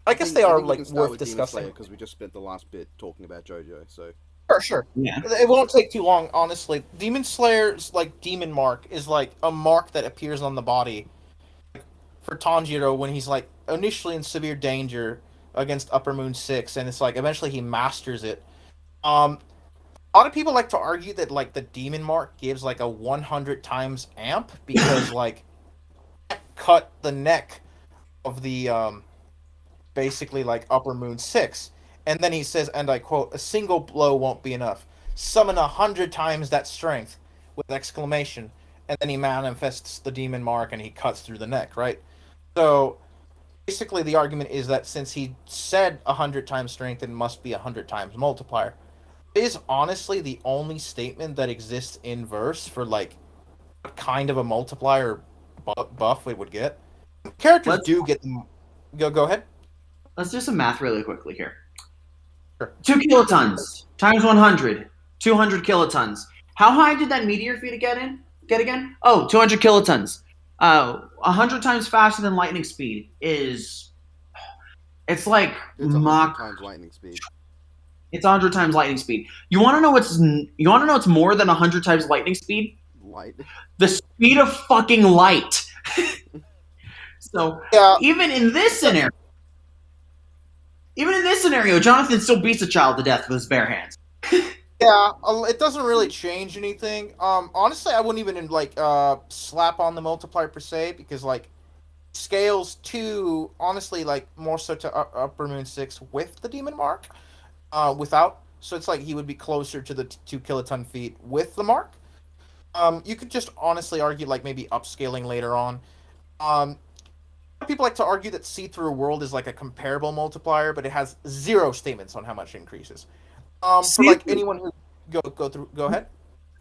I guess they are like worth discussing because we just spent the last bit talking about JoJo. So sure. Yeah. It won't take too long, honestly. Demon Slayer's like Demon Mark is like a mark that appears on the body for Tanjiro when he's like initially in severe danger against Upper Moon 6, and it's like eventually he masters it. A lot of people like to argue that like the Demon Mark gives like a 100 times amp because like cut the neck of the basically like Upper Moon 6, and then he says, and I quote, "A single blow won't be enough. Summon 100 times that strength," with exclamation, and then he manifests the Demon Mark and he cuts through the neck, right? So basically the argument is that since he said 100 times strength, it must be 100 times multiplier. It is honestly the only statement that exists in verse for like what kind of a multiplier buff we would get. Characters do get them. Go ahead. Let's do some math really quickly here. Sure. 2 kilotons times 100, 200 kilotons. How high did that meteor feet get again? Oh, 200 kilotons. 100 times faster than lightning speed is. It's like it's 100 times lightning speed. It's 100 times lightning speed. You want to know what's more than 100 times lightning speed? Light. The speed of fucking light. So yeah. Even in this scenario, Jonathan still beats a child to death with his bare hands. Yeah, it doesn't really change anything. Honestly, I wouldn't even like slap on the multiplier per se because like scales to honestly like more so to Upper Moon 6 with the Demon Mark, without. So it's like he would be closer to the 2 kiloton feet with the mark. You could just honestly argue like maybe upscaling later on. People like to argue that See-Through World is like a comparable multiplier, but it has 0 statements on how much it increases. For like anyone who go ahead.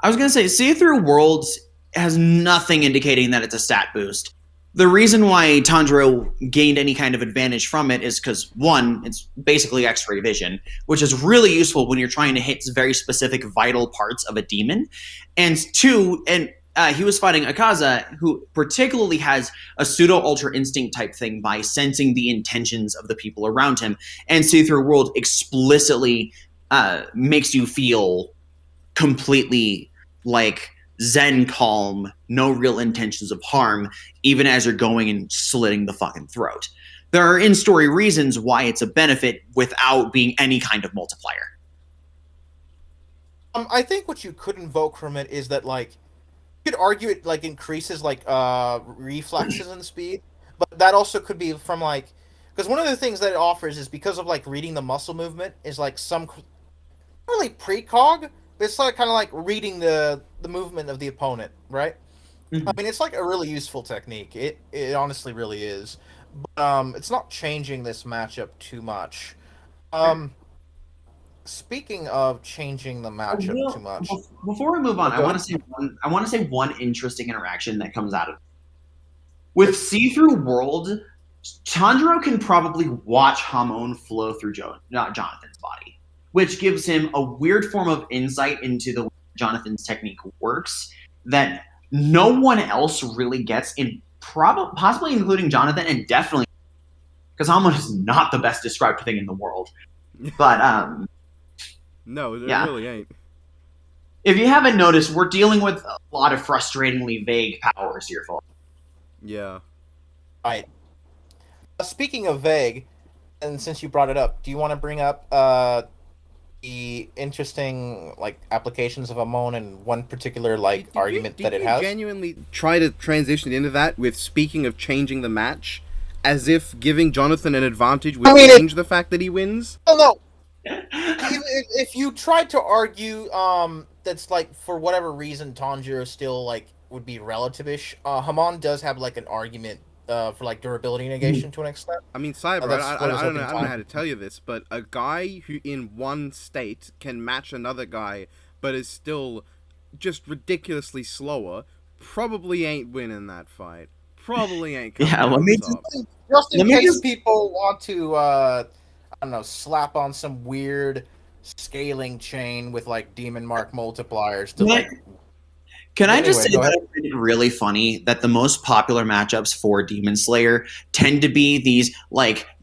I was gonna say See-Through Worlds has nothing indicating that it's a stat boost. The reason why Tanjiro gained any kind of advantage from it is because, one, it's basically X-ray vision, which is really useful when you're trying to hit very specific vital parts of a demon. And two, he was fighting Akaza, who particularly has a pseudo-ultra instinct type thing by sensing the intentions of the people around him. And See-Through World explicitly makes you feel completely like zen calm, no real intentions of harm, even as you're going and slitting the fucking throat. There are in-story reasons why it's a benefit without being any kind of multiplier. I think what you could invoke from it is that, like, you could argue it, like, increases, like, reflexes and speed, but that also could be from, like, because one of the things that it offers is because of, like, reading the muscle movement is, like, some, really precog, but it's like kind of like reading the movement of the opponent, right? Mm-hmm. I mean, it's like a really useful technique. It honestly really is. But, it's not changing this matchup too much. Speaking of changing the matchup too much, before we move on, I want to say one interesting interaction that comes out of it. With See-Through World, Tanjiro can probably watch Hamon flow through Jonathan's body, which gives him a weird form of insight into the way Jonathan's technique works that no one else really gets in possibly including Jonathan, and definitely because Hamon is not the best described thing in the world. But no, it really ain't. If you haven't noticed, we're dealing with a lot of frustratingly vague powers here, folks. Yeah. Right. Speaking of vague, and since you brought it up, do you want to bring up the interesting applications of Hamon and one particular argument that it has? Did you genuinely try to transition into that with speaking of changing the match, as if giving Jonathan an advantage would change the fact that he wins? Oh no. If you tried to argue that's for whatever reason Tanjiro still would be relative-ish, Hamon does have an argument for durability negation to an extent. I mean, Cyber, I don't know how to tell you this, but a guy who in one state can match another guy but is still just ridiculously slower probably ain't winning that fight. Probably ain't coming let me just in case people want to I don't know, slap on some weird scaling chain with demon mark multipliers to Can I just say that I find it really funny that the most popular matchups for Demon Slayer tend to be these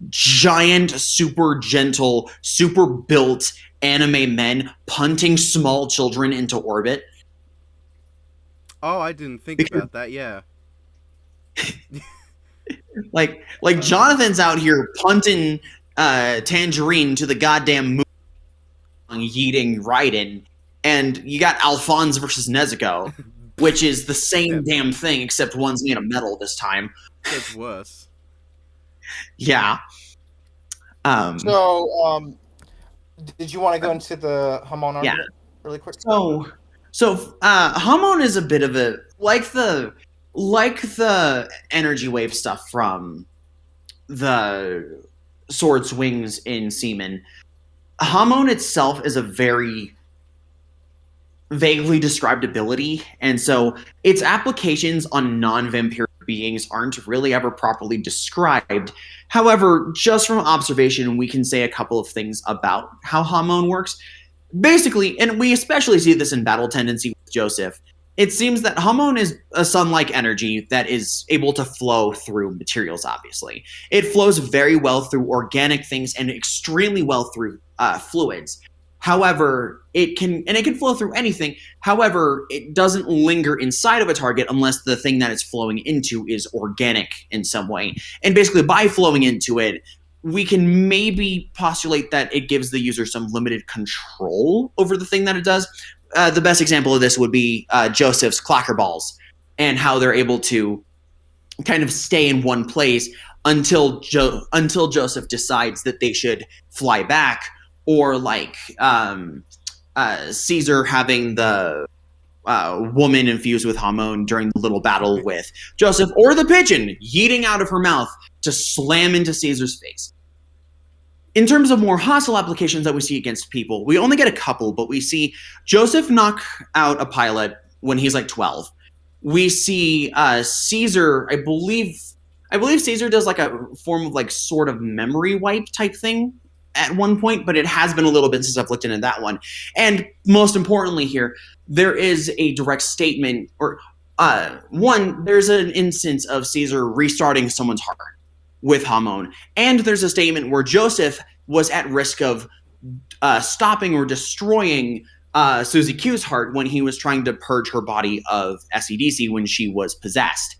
giant, super gentle, super built anime men punting small children into orbit? Oh, I didn't think about that, yeah. Jonathan's out here punting Tangerine to the goddamn moon, yeeting Raiden, and you got Alphonse versus Nezuko, which is the same damn thing, except one's made of metal this time. It's worse. Yeah. So, did you want to go into the Hamon argument really quick? So Hamon is a bit of a like the energy wave stuff from the sword swings in Seaman. Hamon itself is a very vaguely described ability, and so its applications on non-vampiric beings aren't really ever properly described. However, just from observation, we can say a couple of things about how Hamon works. Basically, and we especially see this in Battle Tendency with Joseph, it seems that Hamon is a sun-like energy that is able to flow through materials, obviously. It flows very well through organic things and extremely well through fluids. However, it can flow through anything. However, it doesn't linger inside of a target unless the thing that it's flowing into is organic in some way. And basically, by flowing into it, we can maybe postulate that it gives the user some limited control over the thing that it does. The best example of this would be Joseph's clacker balls and how they're able to kind of stay in one place until Joseph decides that they should fly back, or Caesar having the woman infused with Hamon during the little battle with Joseph, or the pigeon yeeting out of her mouth to slam into Caesar's face. In terms of more hostile applications that we see against people, we only get a couple, but we see Joseph knock out a pilot when he's 12. We see Caesar, I believe Caesar does a form of sort of memory wipe type thing at one point, but it has been a little bit since I've looked into that one. And most importantly here, there is a direct statement, or there's an instance of Caesar restarting someone's heart with Hamon, and there's a statement where Joseph was at risk of stopping or destroying Suzy Q's heart when he was trying to purge her body of SEDC when she was possessed.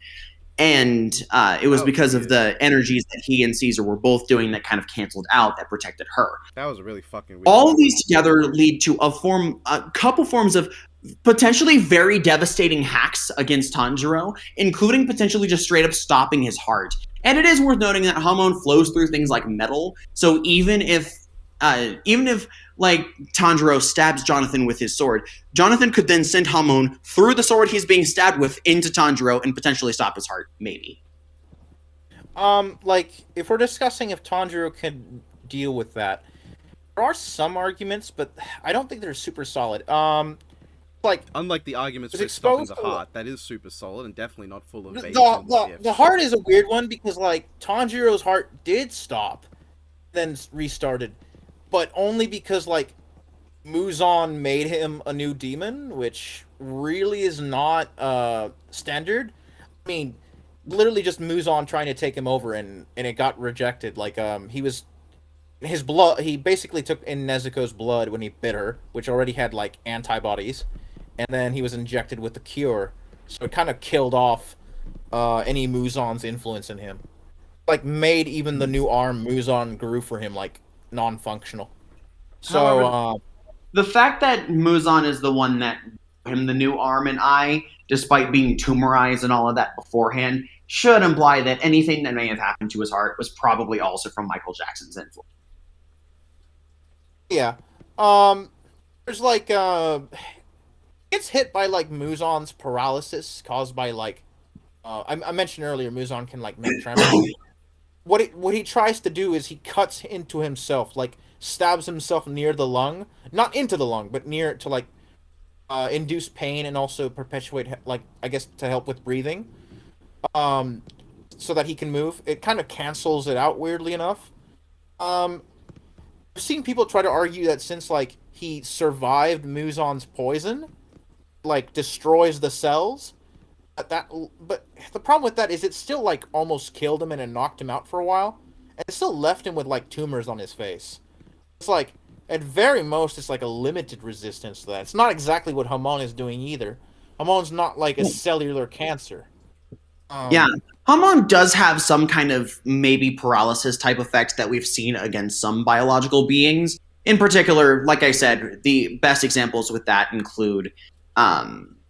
And it was because of the energies that he and Caesar were both doing that kind of canceled out, that protected her. That was really fucking weird. All of these together lead to a couple forms of potentially very devastating hacks against Tanjiro, including potentially just straight up stopping his heart. And it is worth noting that Hamon flows through things like metal, so even if Tanjiro stabs Jonathan with his sword, Jonathan could then send Hamon through the sword he's being stabbed with into Tanjiro and potentially stop his heart, maybe. If we're discussing if Tanjiro can deal with that, there are some arguments, but I don't think they're super solid. Unlike the arguments for stopping the heart, that is super solid and definitely not full of base. The heart is a weird one because Tanjiro's heart did stop, then restarted, but only because Muzan made him a new demon, which really is not standard. I mean, literally just Muzan trying to take him over, and it got rejected. Like he was his blood. He basically took in Nezuko's blood when he bit her, which already had like antibodies, and then he was injected with the cure, so it kind of killed off any Muzan's influence in him. Like made even the new arm Muzan grew for him like non-functional. So However, the fact that Muzan is the one that gave him the new arm and eye, despite being tumorized and all of that beforehand, should imply that anything that may have happened to his heart was probably also from Michael Jackson's influence. Yeah. There's like gets hit by like Muzan's paralysis caused by like I mentioned earlier Muzan can like make tremors. What he tries to do is he cuts into himself, like stabs himself near the lung, not into the lung, but near it to like induce pain and also perpetuate like I guess to help with breathing. So that he can move. It kind of cancels it out weirdly enough. I've seen people try to argue that since like he survived Muzan's poison, like destroys the cells, but the problem with that is it still like almost killed him and it knocked him out for a while, and it still left him with like tumors on his face. It's like at very most it's like a limited resistance to that. It's not exactly what Hamon is doing either. Hamon's not like a cellular cancer. Yeah, Hamon does have some kind of maybe paralysis type effect that we've seen against some biological beings. In particular, like I said, the best examples with that include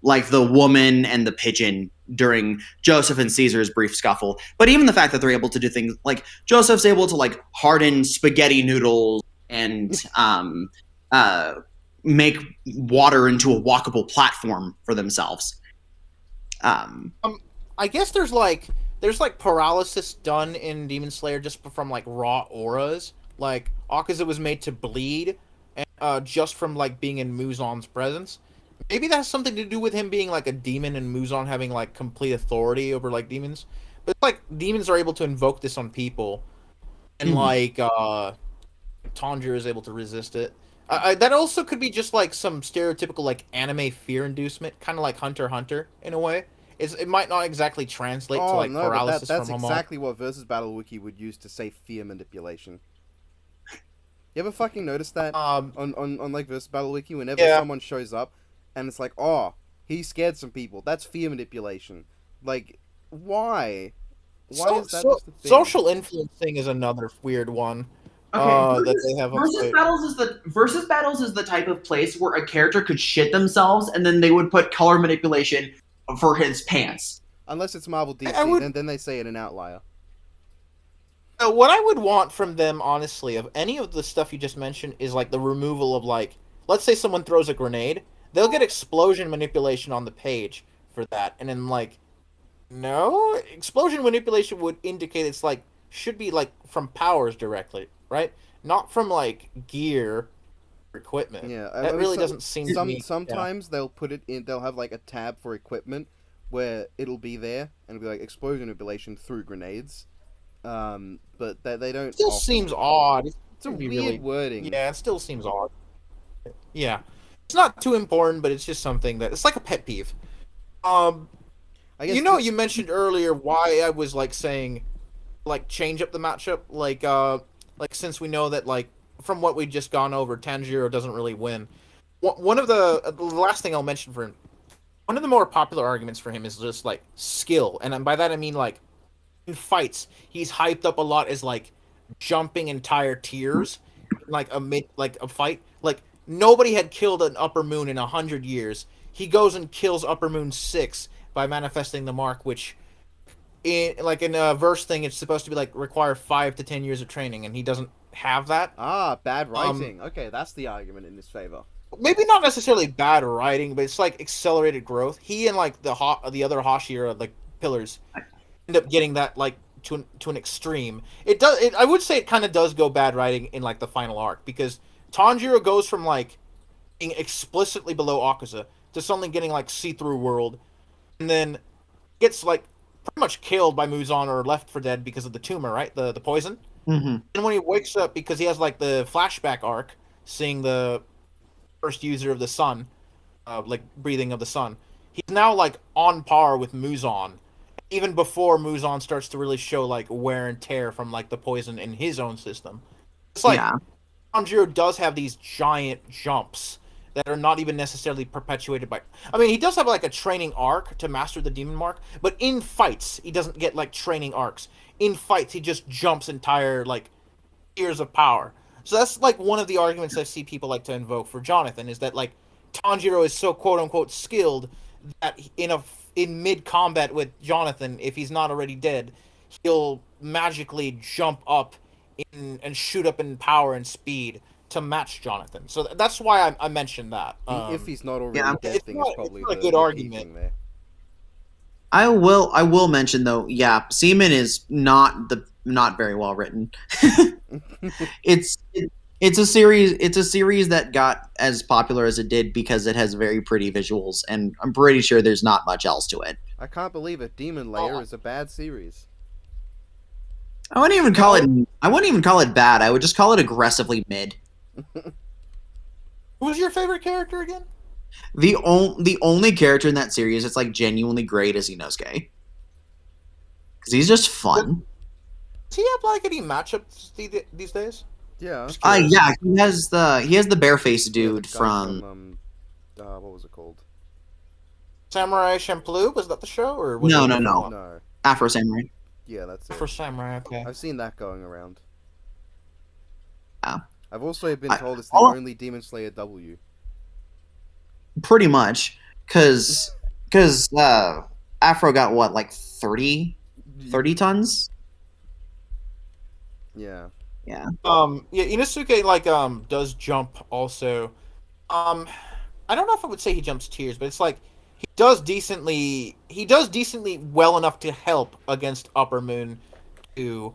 like the woman and the pigeon during Joseph and Caesar's brief scuffle. But even the fact that they're able to do things like Joseph's able to like harden spaghetti noodles and make water into a walkable platform for themselves. I guess there's like paralysis done in Demon Slayer just from like raw auras. Like Akaza was made to bleed, and, just from like being in Muzan's presence. Maybe that has something to do with him being like a demon and Muzan having like complete authority over like demons. But it's like demons are able to invoke this on people, and like Tanjiro is able to resist it. That also could be just like some stereotypical like anime fear inducement, kind of like Hunter x Hunter in a way. It might not exactly translate to like paralysis that's from exactly what Versus Battle Wiki would use to say fear manipulation. You ever fucking notice that on like Versus Battle Wiki whenever someone shows up and it's like, oh, he scared some people. That's fear manipulation. Like, why? Why is that just a thing? Social influencing is another weird one. Okay, that they have Versus Battles is the type of place where a character could shit themselves and then they would put color manipulation for his pants. Unless it's Marvel DC, then they say it an outlier. What I would want from them, honestly, of any of the stuff you just mentioned, is like the removal of like, let's say someone throws a grenade, they'll get explosion manipulation on the page for that, and then like, no, explosion manipulation would indicate it's like should be like from powers directly, right? Not from like gear or equipment. Yeah, that really doesn't seem to me. Sometimes they'll put it in. They'll have like a tab for equipment where it'll be there and it'll be like explosion manipulation through grenades. But they don't. It still seems odd. It's a weird wording. Yeah, it still seems odd. Yeah, it's not too important, but it's just something that it's like a pet peeve. I guess you mentioned earlier why I was like saying, like change up the matchup, like since we know that like from what we've just gone over, Tanjiro doesn't really win. One of the last thing I'll mention for him, one of the more popular arguments for him is just like skill, and by that I mean like in fights he's hyped up a lot as like jumping entire tiers, like a fight. Like nobody had killed an Upper Moon in 100 years. He goes and kills Upper Moon 6 by manifesting the mark, which in a verse thing it's supposed to be like require 5 to 10 years of training, and he doesn't have that. Bad writing. Okay, that's the argument in his favor. Maybe not necessarily bad writing, but it's like accelerated growth. He and like the other Hashira like pillars end up getting that like to an extreme. It does. I would say it kind of does go bad writing in like the final arc, because Tanjiro goes from like being explicitly below Akaza to suddenly getting like see-through world, and then gets like pretty much killed by Muzan or left for dead because of the tumor, right? The poison. Mm-hmm. And when he wakes up, because he has like the flashback arc, seeing the first user of the sun, like breathing of the sun, he's now like on par with Muzan. even before Muzan starts to really show like wear and tear from like the poison in his own system. It's like Tanjiro does have these giant jumps that are not even necessarily perpetuated by. I mean, he does have like a training arc to master the demon mark, but in fights he doesn't get like training arcs. In fights he just jumps entire like tiers of power. So that's like one of the arguments I see people like to invoke for Jonathan is that like Tanjiro is so quote unquote skilled that in mid combat with Jonathan, if he's not already dead, he'll magically jump up and shoot up in power and speed to match Jonathan. So that's why I mentioned that. If he's not already dead, thing is probably a good argument there. I will mention though, Seaman is not very well written. It's a series that got as popular as it did because it has very pretty visuals, and I'm pretty sure there's not much else to it. I can't believe it. Demon Layer is a bad series. I wouldn't even call it bad. I would just call it aggressively mid. Who's your favorite character again? The only character in that series that's like genuinely great is Inosuke. Because he's just fun. Does he have like any matchups these days? Yeah. Yeah, he has the bare-faced dude from what was it called? Samurai Champloo? Was that the show or no. Afro Samurai. Yeah, that's it. Afro Samurai, okay. I've seen that going around. Yeah. I've also been told it's the only Demon Slayer W. Pretty much, because Afro got what, like 30 tons? Yeah. Yeah. Inosuke like does jump also. I don't know if I would say he jumps tiers, but it's like he does decently well enough to help against Upper Moon, who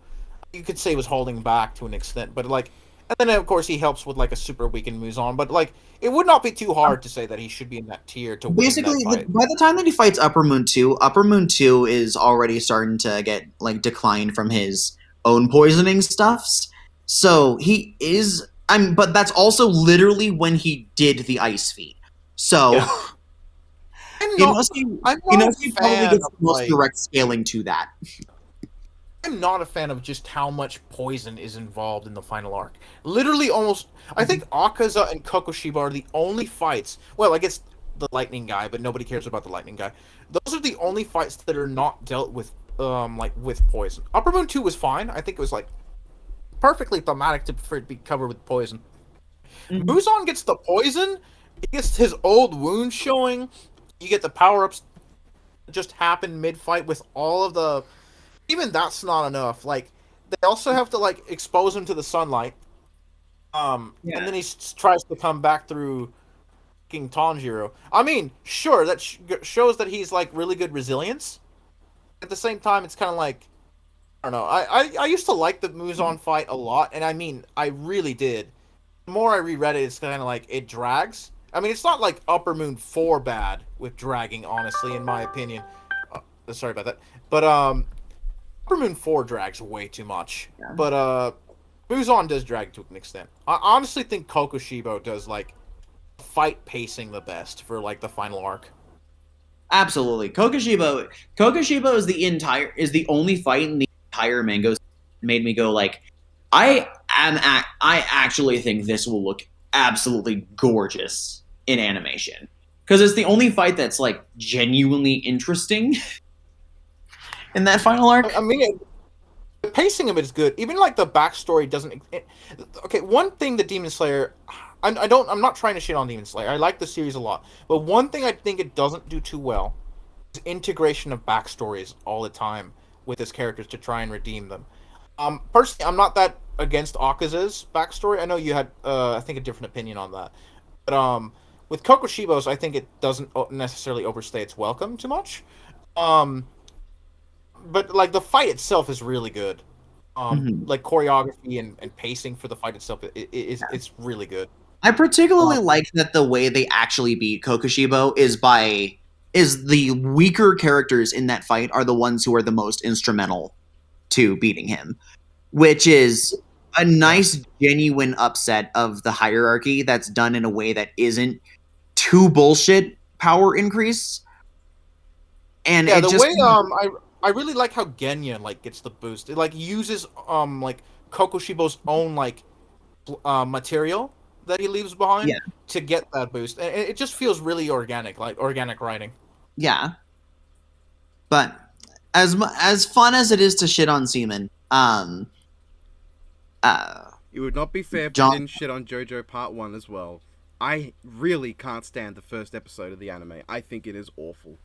you could say was holding back to an extent, but like, and then of course he helps with like a super weakened Muzan, but like it would not be too hard to say that he should be in that tier to basically win that fight. By the time that he fights Upper Moon 2 is already starting to get like decline from his own poisoning stuffs. So he is but that's also literally when he did the ice feat. So yeah. I'm not probably gets the most direct scaling to that. I'm not a fan of just how much poison is involved in the final arc. Literally almost... I think Akaza and Kokoshiba are the only fights... Well, I guess the lightning guy, but nobody cares about the lightning guy. Those are the only fights that are not dealt with, with poison. Upper Moon 2 was fine. I think it was, perfectly thematic for it to be covered with poison. Mm-hmm. Muzan gets the poison, he gets his old wound showing, you get the power-ups that just happen mid-fight with all of the... Even that's not enough. Like, they also have to, expose him to the sunlight. And then he tries to come back through King Tanjiro. I mean, sure, that shows that he's, really good resilience. At the same time, it's kind of I don't know. I used to like the Muzan fight a lot, and I mean, I really did. The more I reread it, it's kind of it drags. I mean, it's not like Upper Moon 4 bad with dragging, honestly, in my opinion. Sorry about that. But, Upper Moon 4 drags way too much. Yeah. But, Muzan does drag to an extent. I honestly think Kokoshibo does, fight pacing the best for, the final arc. Absolutely. Kokoshibo is the only fight in the entire manga made me go I actually think this will look absolutely gorgeous in animation, because it's the only fight that's genuinely interesting in that final arc. I mean, the pacing of it is good. Even the backstory doesn't. Okay, one thing that Demon Slayer, I'm not trying to shit on Demon Slayer. I like the series a lot, but one thing I think it doesn't do too well is integration of backstories all the time with his characters to try and redeem them. Personally, I'm not that against Akaza's backstory. I know you had, I think, a different opinion on that. But with Kokoshibo's, I think it doesn't necessarily overstay its welcome too much. But the fight itself is really good. Choreography and pacing for the fight itself it's really good. I particularly like that the way they actually beat Kokoshibo is the weaker characters in that fight are the ones who are the most instrumental to beating him, which is a nice, genuine upset of the hierarchy that's done in a way that isn't too bullshit power increase. And yeah, the way I really like how Genya like gets the boost. It like uses like Kokoshibo's own like material that he leaves behind Yeah. to get that boost. And it just feels really organic, like organic writing. Yeah. But as fun as it is to shit on semen, It would not be fair if John- we didn't shit on JoJo Part 1 as well. I really can't stand the first episode of the anime. I think it is awful.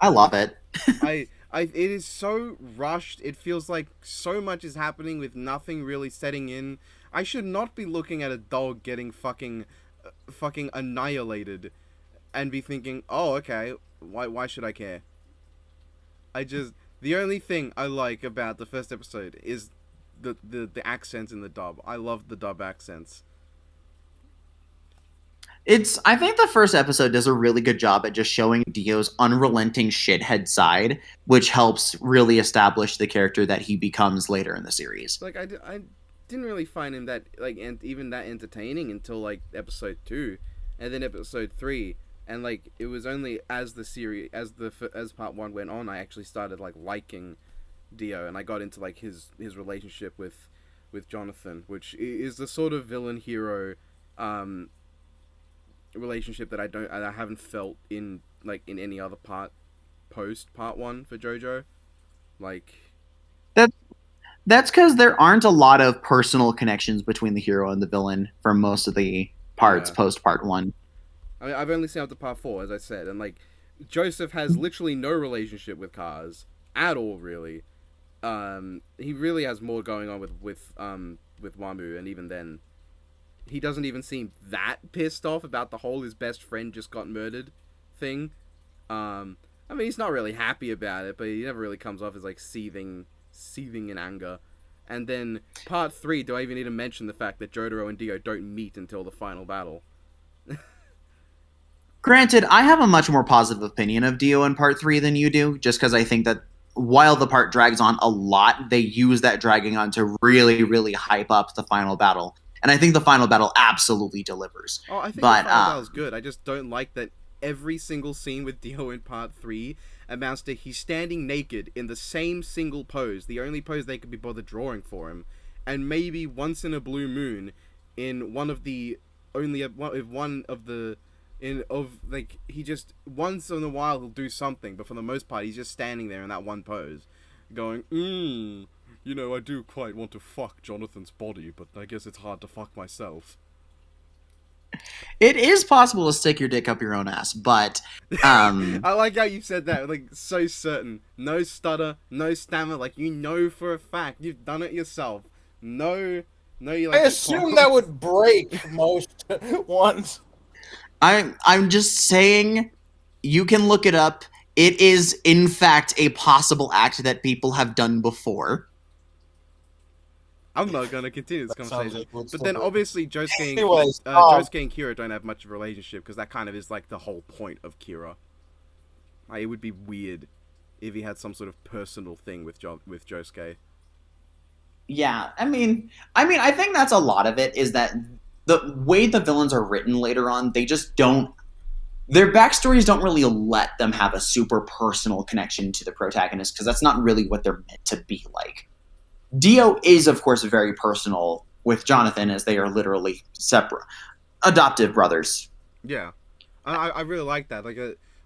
I love it. It is so rushed. It feels like so much is happening with nothing really setting in. I should not be looking at a dog getting fucking annihilated and be thinking, "Oh, okay, why should I care?" The only thing I like about the first episode is the accents in the dub. I love the dub accents. I think the first episode does a really good job at just showing Dio's unrelenting shithead side, which helps really establish the character that he becomes later in the series. Like I didn't really find him that like even that entertaining until like episode 2, and then episode 3, and like it was only as the series as part 1 went on, I actually started like liking Dio, and I got into like his relationship with Jonathan, which is the sort of villain hero relationship that I haven't felt in any other post part 1 for JoJo. Like that's because there aren't a lot of personal connections between the hero and the villain for most of the parts post part 1. I mean, I've only seen up to part 4, as I said, and like Joseph has literally no relationship with Kaz at all, really. He really has more going on with Wamu, and even then, he doesn't even seem that pissed off about the whole his best friend just got murdered thing. I mean, he's not really happy about it, but he never really comes off as like seething in anger. And then part 3, do I even need to mention the fact that Jotaro and Dio don't meet until the final battle? Granted, I have a much more positive opinion of Dio in part 3 than you do, just because I think that while the part drags on a lot, they use that dragging on to really, really hype up the final battle. And I think the final battle absolutely delivers. Oh, I think the final battle's good. I just don't like that every single scene with Dio in part 3 amounts to he's standing naked in the same single pose, the only pose they could be bothered drawing for him, and maybe once in a blue moon, in one of the he just once in a while he'll do something, but for the most part he's just standing there in that one pose, going, you know, I do quite want to fuck Jonathan's body, but I guess it's hard to fuck myself. It is possible to stick your dick up your own ass, but I like how you said that, like, so certain. No stutter, no stammer, like, you know for a fact. You've done it yourself. No, you like... I assume that would break most ones. I'm just saying, you can look it up. It is, in fact, a possible act that people have done before. I'm not going to continue this conversation. But then, obviously, Josuke and Kira don't have much of a relationship, because that kind of is, like, the whole point of Kira. Like, it would be weird if he had some sort of personal thing with Josuke. Yeah, I mean, I think that's a lot of it, is that the way the villains are written later on, they just don't... Their backstories don't really let them have a super personal connection to the protagonist, because that's not really what they're meant to be like. Dio is, of course, very personal with Jonathan, as they are literally separate, adoptive brothers. Yeah, I really like that. Like,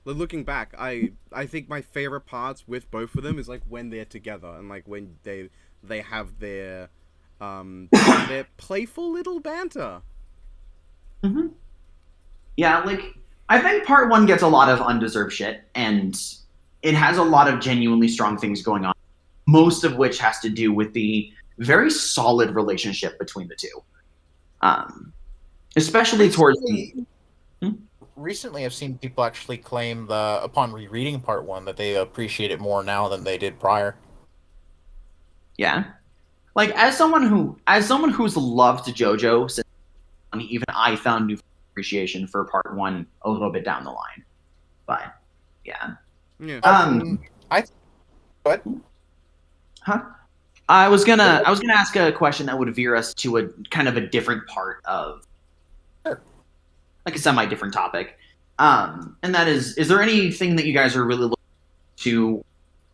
looking back, I think my favorite parts with both of them is like when they're together and like when they have their playful little banter. Mm-hmm. Yeah, like I think part 1 gets a lot of undeserved shit, and it has a lot of genuinely strong things going on. Most of which has to do with the very solid relationship between the two. Especially towards the... Recently, I've seen people actually claim upon rereading part 1 that they appreciate it more now than they did prior. Yeah. Like, as someone who's loved JoJo since, even I found new appreciation for part 1 a little bit down the line. But, yeah. What? Huh? I was gonna ask a question that would veer us to a kind of a different part of, like a semi-different topic, and that is there anything that you guys are really looking to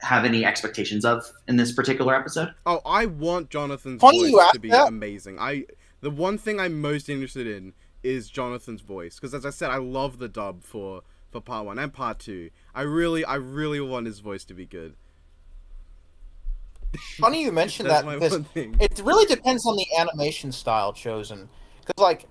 have any expectations of in this particular episode? Oh, I want Jonathan's Funny voice to be that. amazing. The one thing I'm most interested in is Jonathan's voice, because as I said, I love the dub for part 1 and part 2. I really want his voice to be good. Funny you mentioned that, because it really depends on the animation style chosen. Because, like,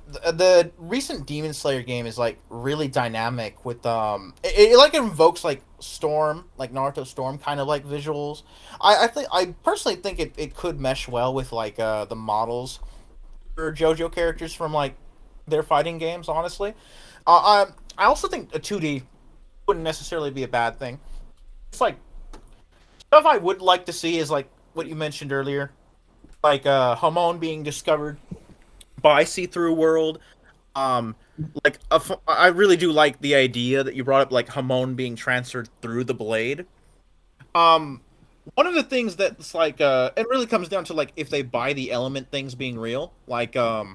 the recent Demon Slayer game is, like, really dynamic with, it like, invokes, like, Storm, like, Naruto Storm kind of, like, visuals. I personally think it could mesh well with, like, the models for JoJo characters from, like, their fighting games, honestly. I also think a 2D wouldn't necessarily be a bad thing. It's, like, stuff I would like to see is, like, what you mentioned earlier. Like, Hamon being discovered by See-Through World. Like, I really do like the idea that you brought up, like, Hamon being transferred through the blade. One of the things that's, like, it really comes down to, like, if they buy the element things being real. Like, I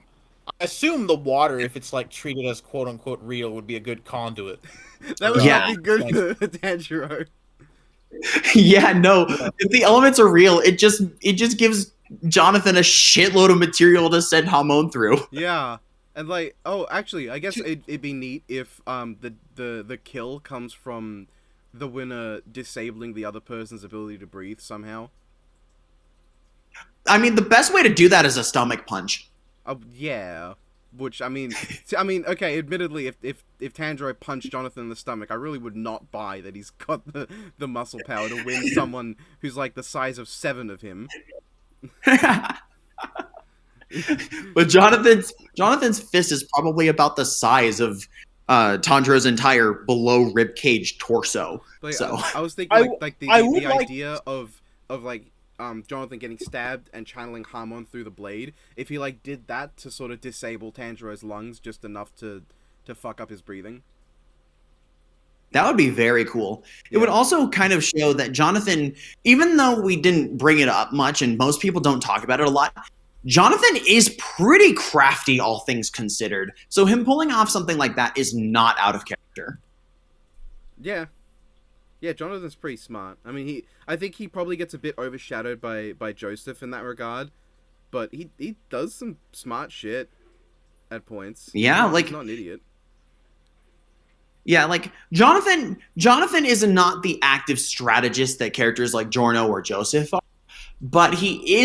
assume the water, if it's, like, treated as quote-unquote real, would be a good conduit. That would not be good for Tanjiro. Yeah, no. If the elements are real, it just gives Jonathan a shitload of material to send Hamon through. Yeah, and like, oh, actually, I guess it'd be neat if the kill comes from the winner disabling the other person's ability to breathe somehow. I mean, the best way to do that is a stomach punch. Yeah. Which, I mean, okay, admittedly, if Tanjiro punched Jonathan in the stomach, I really would not buy that he's got the muscle power to win someone who's, like, the size of 7 of him. But Jonathan's fist is probably about the size of Tanjiro's entire below ribcage torso. Like, so I was thinking, the idea of like, Jonathan getting stabbed and channeling Hamon through the blade, if he, like, did that to sort of disable Tanjiro's lungs just enough to fuck up his breathing. That would be very cool. It would also kind of show that Jonathan, even though we didn't bring it up much and most people don't talk about it a lot, Jonathan is pretty crafty, all things considered. So him pulling off something like that is not out of character. Yeah. Yeah, Jonathan's pretty smart. I mean, I think he probably gets a bit overshadowed by Joseph in that regard, but he does some smart shit at points. Yeah, he's not an idiot. Yeah, like Jonathan is not the active strategist that characters like Giorno or Joseph are, but he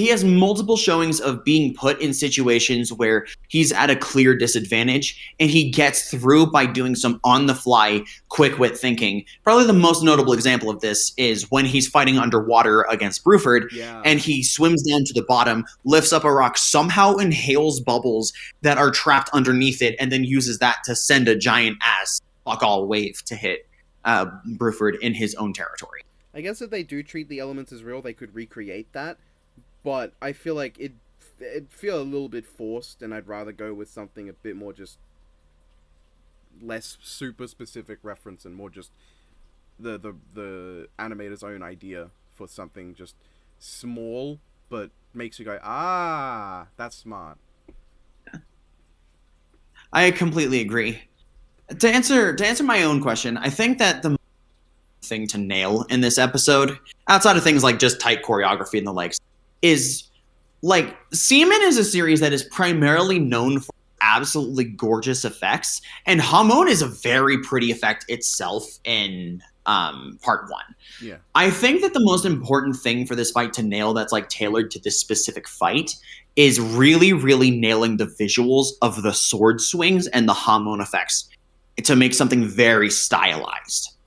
has multiple showings of being put in situations where he's at a clear disadvantage, and he gets through by doing some on-the-fly, quick-wit thinking. Probably the most notable example of this is when he's fighting underwater against Bruford, and he swims down to the bottom, lifts up a rock, somehow inhales bubbles that are trapped underneath it, and then uses that to send a giant ass fuck-all wave to hit Bruford in his own territory. I guess if they do treat the elements as real, they could recreate that. But I feel like it'd feel a little bit forced, and I'd rather go with something a bit more just less super specific reference and more just the animator's own idea for something just small but makes you go, ah, that's smart. I completely agree. To answer my own question, I think that the thing to nail in this episode, outside of things like just tight choreography and the likes, is, like, Seaman is a series that is primarily known for absolutely gorgeous effects, and Hamon is a very pretty effect itself in part 1. Yeah. I think that the most important thing for this fight to nail that's, like, tailored to this specific fight is really, really nailing the visuals of the sword swings and the Hamon effects to make something very stylized.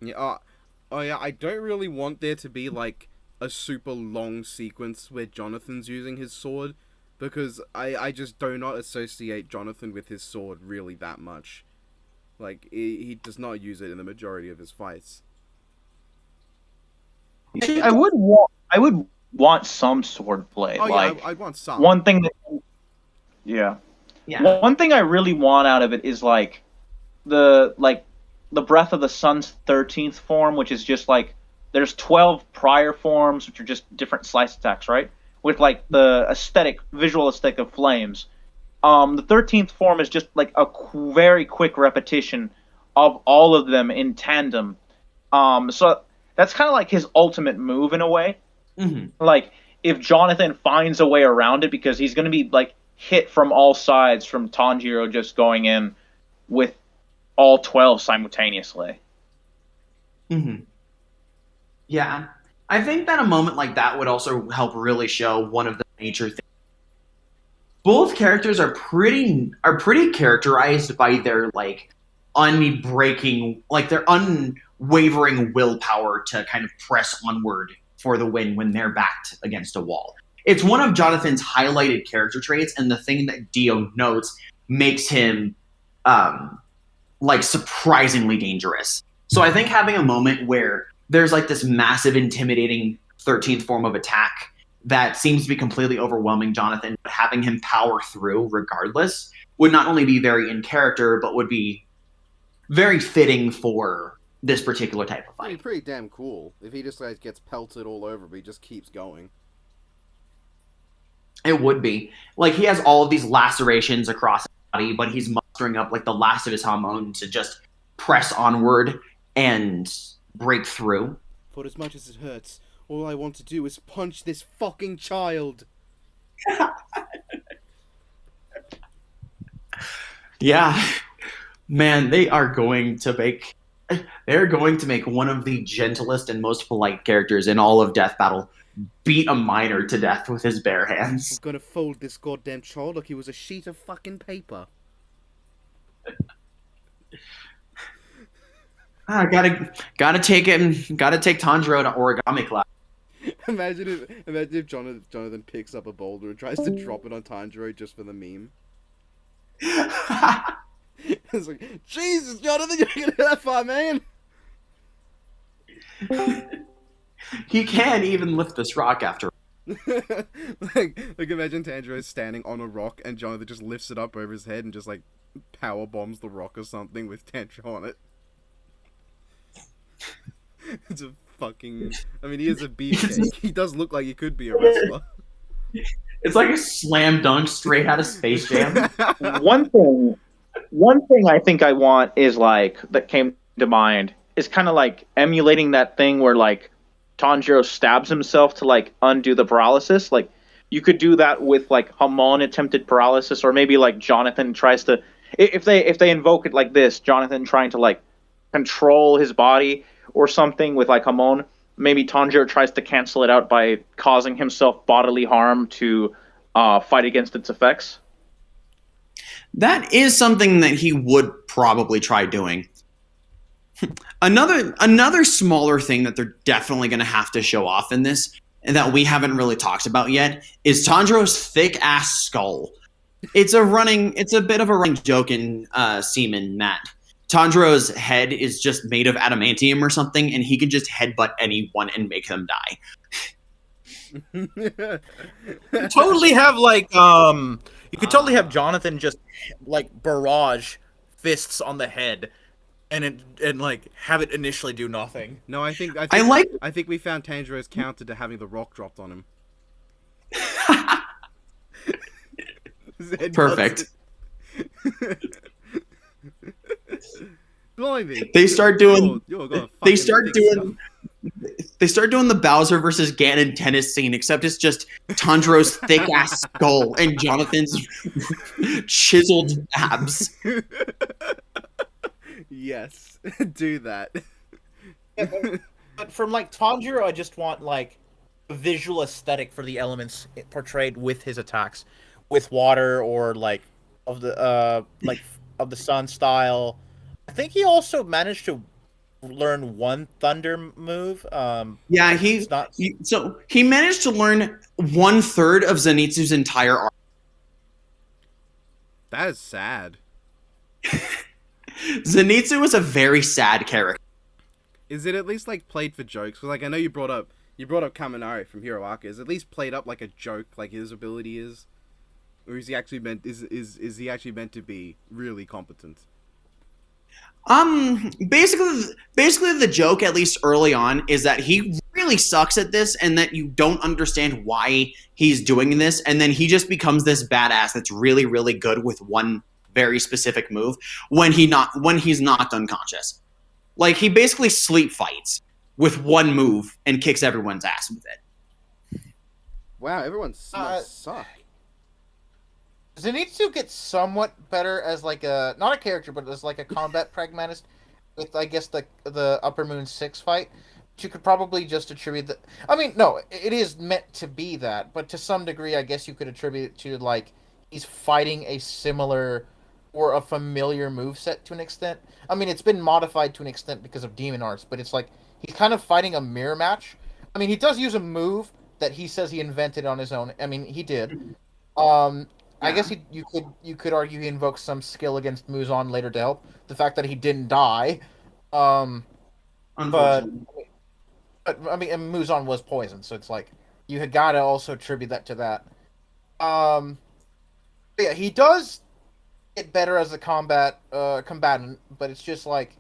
Yeah. Yeah, I don't really want there to be, like, a super long sequence where Jonathan's using his sword, because I just do not associate Jonathan with his sword really that much. Like, he does not use it in the majority of his fights. I would want some swordplay. Oh, like, yeah, I'd want some. One thing that, yeah. One thing I really want out of it is like the Breath of the Sun's 13th form, which is just like, there's 12 prior forms, which are just different slice attacks, right? With, like, the visual aesthetic of flames. The 13th form is just, like, a very quick repetition of all of them in tandem. So that's kind of like his ultimate move in a way. Mm-hmm. Like, if Jonathan finds a way around it, because he's going to be like hit from all sides from Tanjiro just going in with all 12 simultaneously. Mm-hmm. Yeah, I think that a moment like that would also help really show one of the major things. Both characters are pretty characterized by their like unbreaking, like their unwavering willpower to kind of press onward for the win when they're backed against a wall. It's one of Jonathan's highlighted character traits, and the thing that Dio notes makes him like surprisingly dangerous. So I think having a moment where there's like this massive, intimidating 13th form of attack that seems to be completely overwhelming Jonathan, but having him power through regardless would not only be very in character, but would be very fitting for this particular type of fight. Pretty damn cool. If he just like gets pelted all over, but he just keeps going. It would be. Like, he has all of these lacerations across his body, but he's mustering up like the last of his hormone to just press onward and break through. For as much as it hurts, all I want to do is punch this fucking child. Yeah. Man, they're going to make one of the gentlest and most polite characters in all of Death Battle beat a minor to death with his bare hands. I'm gonna fold this goddamn child like he was a sheet of fucking paper. Gotta take Tanjiro to origami class. Imagine if Jonathan picks up a boulder and tries to drop it on Tanjiro just for the meme. It's like, Jesus, Jonathan, you're gonna get that far, man. He can't even lift this rock after. like imagine Tanjiro standing on a rock and Jonathan just lifts it up over his head and just like power bombs the rock or something with Tanjiro on it. It's a fucking. I mean, he is a beefcake. He does look like he could be a wrestler. It's like a slam dunk straight out of Space Jam. One thing I think I want is like that came to mind is kind of like emulating that thing where like Tanjiro stabs himself to like undo the paralysis. Like, you could do that with like Hamon attempted paralysis, or maybe like Jonathan tries to, if they invoke it like this, Jonathan trying to like control his body or something with like Hamon. Maybe Tanjiro tries to cancel it out by causing himself bodily harm to fight against its effects. That is something that he would probably try doing. Another smaller thing that they're definitely going to have to show off in this, and that we haven't really talked about yet, is Tanjiro's thick-ass skull. It's a bit of a running joke in Seaman, Matt. Tanjiro's head is just made of adamantium or something, and he can just headbutt anyone and make them die. Totally have like you could totally have Jonathan just like barrage fists on the head and like have it initially do nothing. No, I think we found Tanjiro's counter to having the rock dropped on him. Perfect. Blimey. They start doing the Bowser versus Ganon tennis scene, except it's just Tanjiro's thick ass skull and Jonathan's chiseled abs. Yes, do that. Yeah, but from like Tanjiro, I just want like a visual aesthetic for the elements portrayed with his attacks, with water or like of the sun style. I think he also managed to learn one thunder move. Yeah, he managed to learn 1/3 of Zenitsu's entire arc. That is sad. Zenitsu is a very sad character. Is it at least like played for jokes? Because like I know you brought up Kaminari from Hero Arca. Is it at least played up like a joke, like his ability is, or is he actually meant he actually meant to be really competent? Basically the joke, at least early on, is that he really sucks at this and that you don't understand why he's doing this, and then he just becomes this badass that's really, really good with one very specific move when he's knocked unconscious. Like, he basically sleep fights with one move and kicks everyone's ass with it. Wow, everyone must suck. Zenitsu gets somewhat better as like a not a character, but as like a combat pragmatist with I guess the Upper Moon 6 fight. But you could probably just attribute that. I mean, no, it is meant to be that, but to some degree, I guess you could attribute it to like he's fighting a similar or a familiar moveset to an extent. I mean, it's been modified to an extent because of Demon Arts, but it's like he's kind of fighting a mirror match. I mean, he does use a move that he says he invented on his own. I mean, he did. I guess you could argue he invokes some skill against Muzan later to help. The fact that he didn't die, but I mean, and Muzan was poisoned, so it's like you had got to also attribute that to that. Yeah, he does get better as a combatant, but it's just like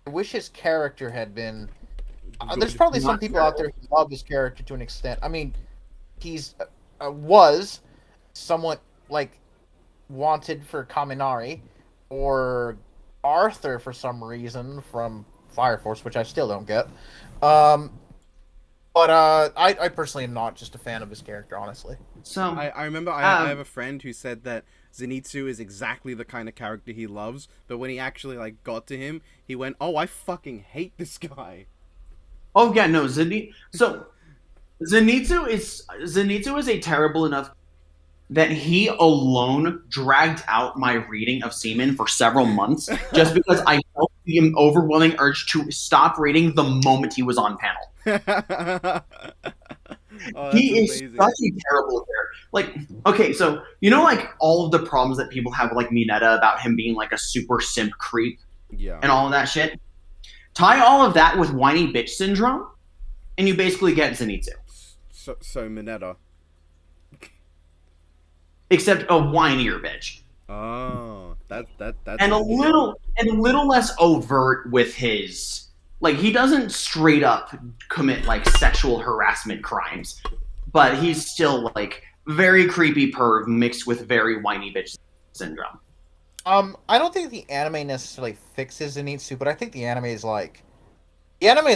I wish his character had been. There's probably some people out there who love his character to an extent. I mean, he's was somewhat like wanted for Kaminari or Arthur for some reason from Fire Force, which I still don't get. But I personally am not just a fan of his character, honestly. So I remember I have a friend who said that Zenitsu is exactly the kind of character he loves, but when he actually like got to him, he went, "Oh, I fucking hate this guy." Oh yeah, no, Zenitsu is a terrible enough that he alone dragged out my reading of Seaman for several months just because I felt the overwhelming urge to stop reading the moment he was on panel. He is amazing. such a terrible character. Like, okay, so you know, like all of the problems that people have with like Mineta about him being like a super simp creep, and all of that shit. Tie all of that with whiny bitch syndrome, and you basically get Zenitsu. So Mineta. Except a whinier bitch. Oh, that's and a little less overt with his, like, he doesn't straight up commit like sexual harassment crimes, but he's still like very creepy perv mixed with very whiny bitch syndrome. I don't think the anime necessarily fixes Zenitsu, but I think the anime is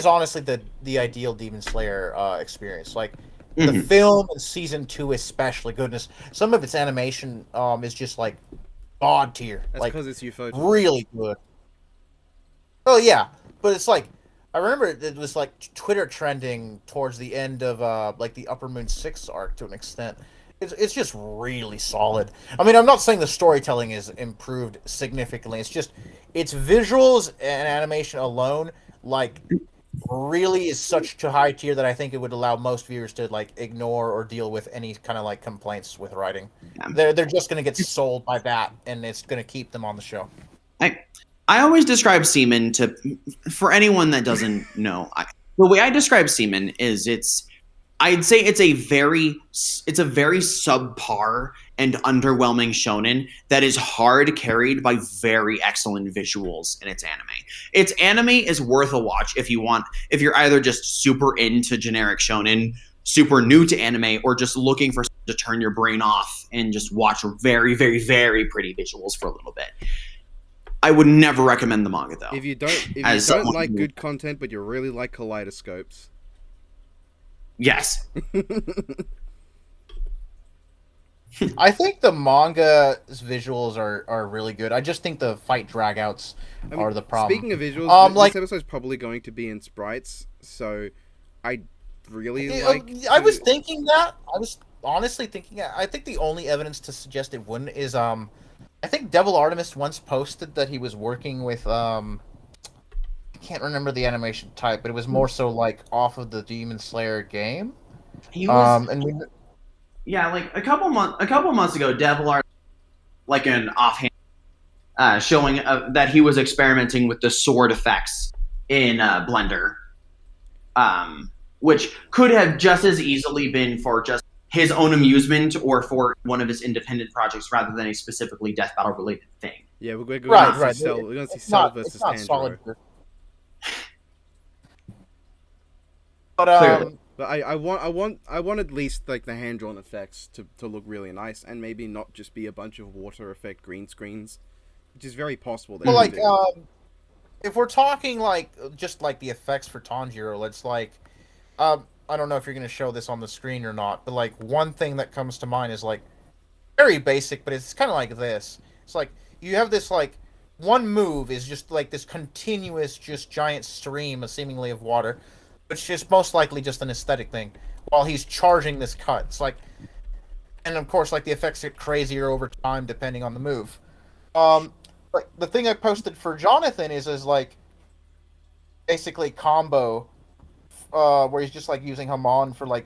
honestly the ideal Demon Slayer experience. Like the film and season 2 especially, goodness, some of its animation is just like god tier. That's like because it's Ufotable. Really good. Oh yeah, but it's like I remember it was like Twitter trending towards the end of like the Upper Moon 6 arc to an extent. It's just really solid. I mean, I'm not saying the storytelling is improved significantly. It's just its visuals and animation alone, like, really is such to high tier that I think it would allow most viewers to like ignore or deal with any kind of like complaints with writing. They're just gonna get sold by that, and it's gonna keep them on the show. I always describe Seaman for anyone that doesn't know. The way I describe Seaman is I'd say it's a very subpar and underwhelming shonen that is hard carried by very excellent visuals in its anime. Its anime is worth a watch if you're either just super into generic shonen, super new to anime, or just looking for something to turn your brain off and just watch very, very, very pretty visuals for a little bit. I would never recommend the manga though. If you don't like good content, but you really like kaleidoscopes. Yes. I think the manga's visuals are really good. I just think the fight dragouts are the problem. Speaking of visuals, this episode's probably going to be in sprites, so I really like... I was thinking that. I was honestly thinking that. I think the only evidence to suggest it wouldn't is, I think Devil Artemis once posted that he was working with, I can't remember the animation type, but it was more so like off of the Demon Slayer game. He was, like a couple months ago, Devil Art, like an offhand, showing that he was experimenting with the sword effects in Blender, which could have just as easily been for just his own amusement or for one of his independent projects rather than a specifically Death Battle related thing. Yeah, we're going to see Cell versus Tanjiro. But But I want at least like the hand drawn effects to look really nice, and maybe not just be a bunch of water effect green screens, which is very possible. Well, like if we're talking like just like the effects for Tanjiro, it's like I don't know if you're going to show this on the screen or not, but like one thing that comes to mind is like very basic, but it's kind of like this. It's like you have this like one move is just like this continuous, just giant stream, seemingly of water, which is most likely just an aesthetic thing. While he's charging this cut, it's like, and of course, like the effects get crazier over time depending on the move. Like the thing I posted for Jonathan is like basically combo, where he's just like using Hamon for like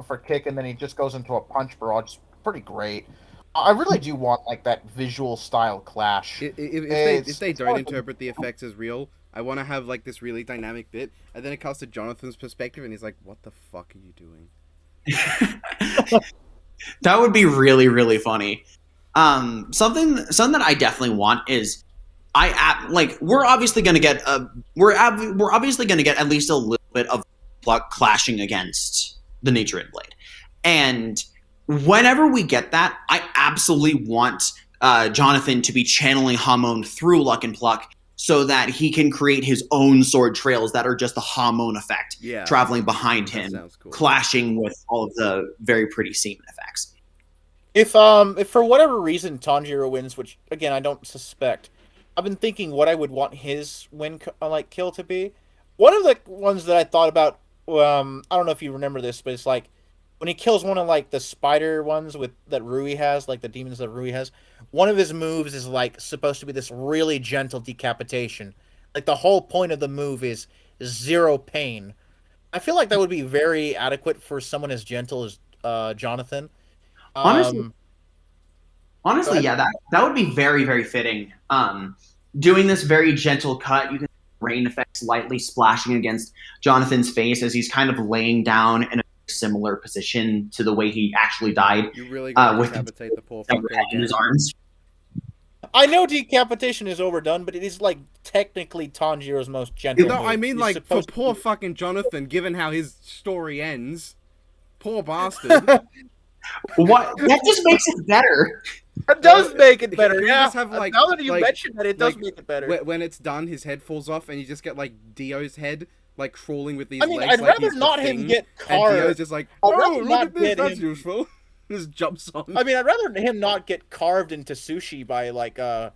for kick, and then he just goes into a punch barrage. It's pretty great. I really do want like that visual style clash. If they don't interpret the effects as real, I want to have like this really dynamic bit, and then it cuts to Jonathan's perspective, and he's like, "What the fuck are you doing?" That would be really, really funny. Something that I definitely want is we're obviously going to get we're obviously going to get at least a little bit of clashing against the Nichiren Blade, and whenever we get that, I absolutely want Jonathan to be channeling Hamon through Luck and Pluck, so that he can create his own sword trails that are just the Hamon effect, traveling behind him, cool, clashing with all of the very pretty semen effects. If for whatever reason Tanjiro wins, which again I don't suspect, I've been thinking what I would want his win kill to be. One of the ones that I thought about, I don't know if you remember this, but it's like when he kills one of like the spider ones that Rui has, like the demons that Rui has. One of his moves is like supposed to be this really gentle decapitation. Like the whole point of the move is zero pain. I feel like that would be very adequate for someone as gentle as Jonathan. Honestly, yeah, that would be very, very fitting. Doing this very gentle cut, you can rain effects lightly splashing against Jonathan's face as he's kind of laying down in a similar position to the way he actually died. You really gotta decapitate the poor fucker in his arms. I know decapitation is overdone, but it is like technically Tanjiro's most gentle. No, move. I mean like for poor fucking Jonathan, given how his story ends, poor bastard. What? That just makes it better. It does make it better. Yeah. Just have, like, now that you mentioned it does make it better. When it's done, his head falls off, and you just get like Dio's head, like crawling with these. I mean, legs, I'd like rather not him get carved. And Dio's just like, oh, look at this, that's useful. Just jumps on. I mean, I'd rather him not get carved into sushi by like the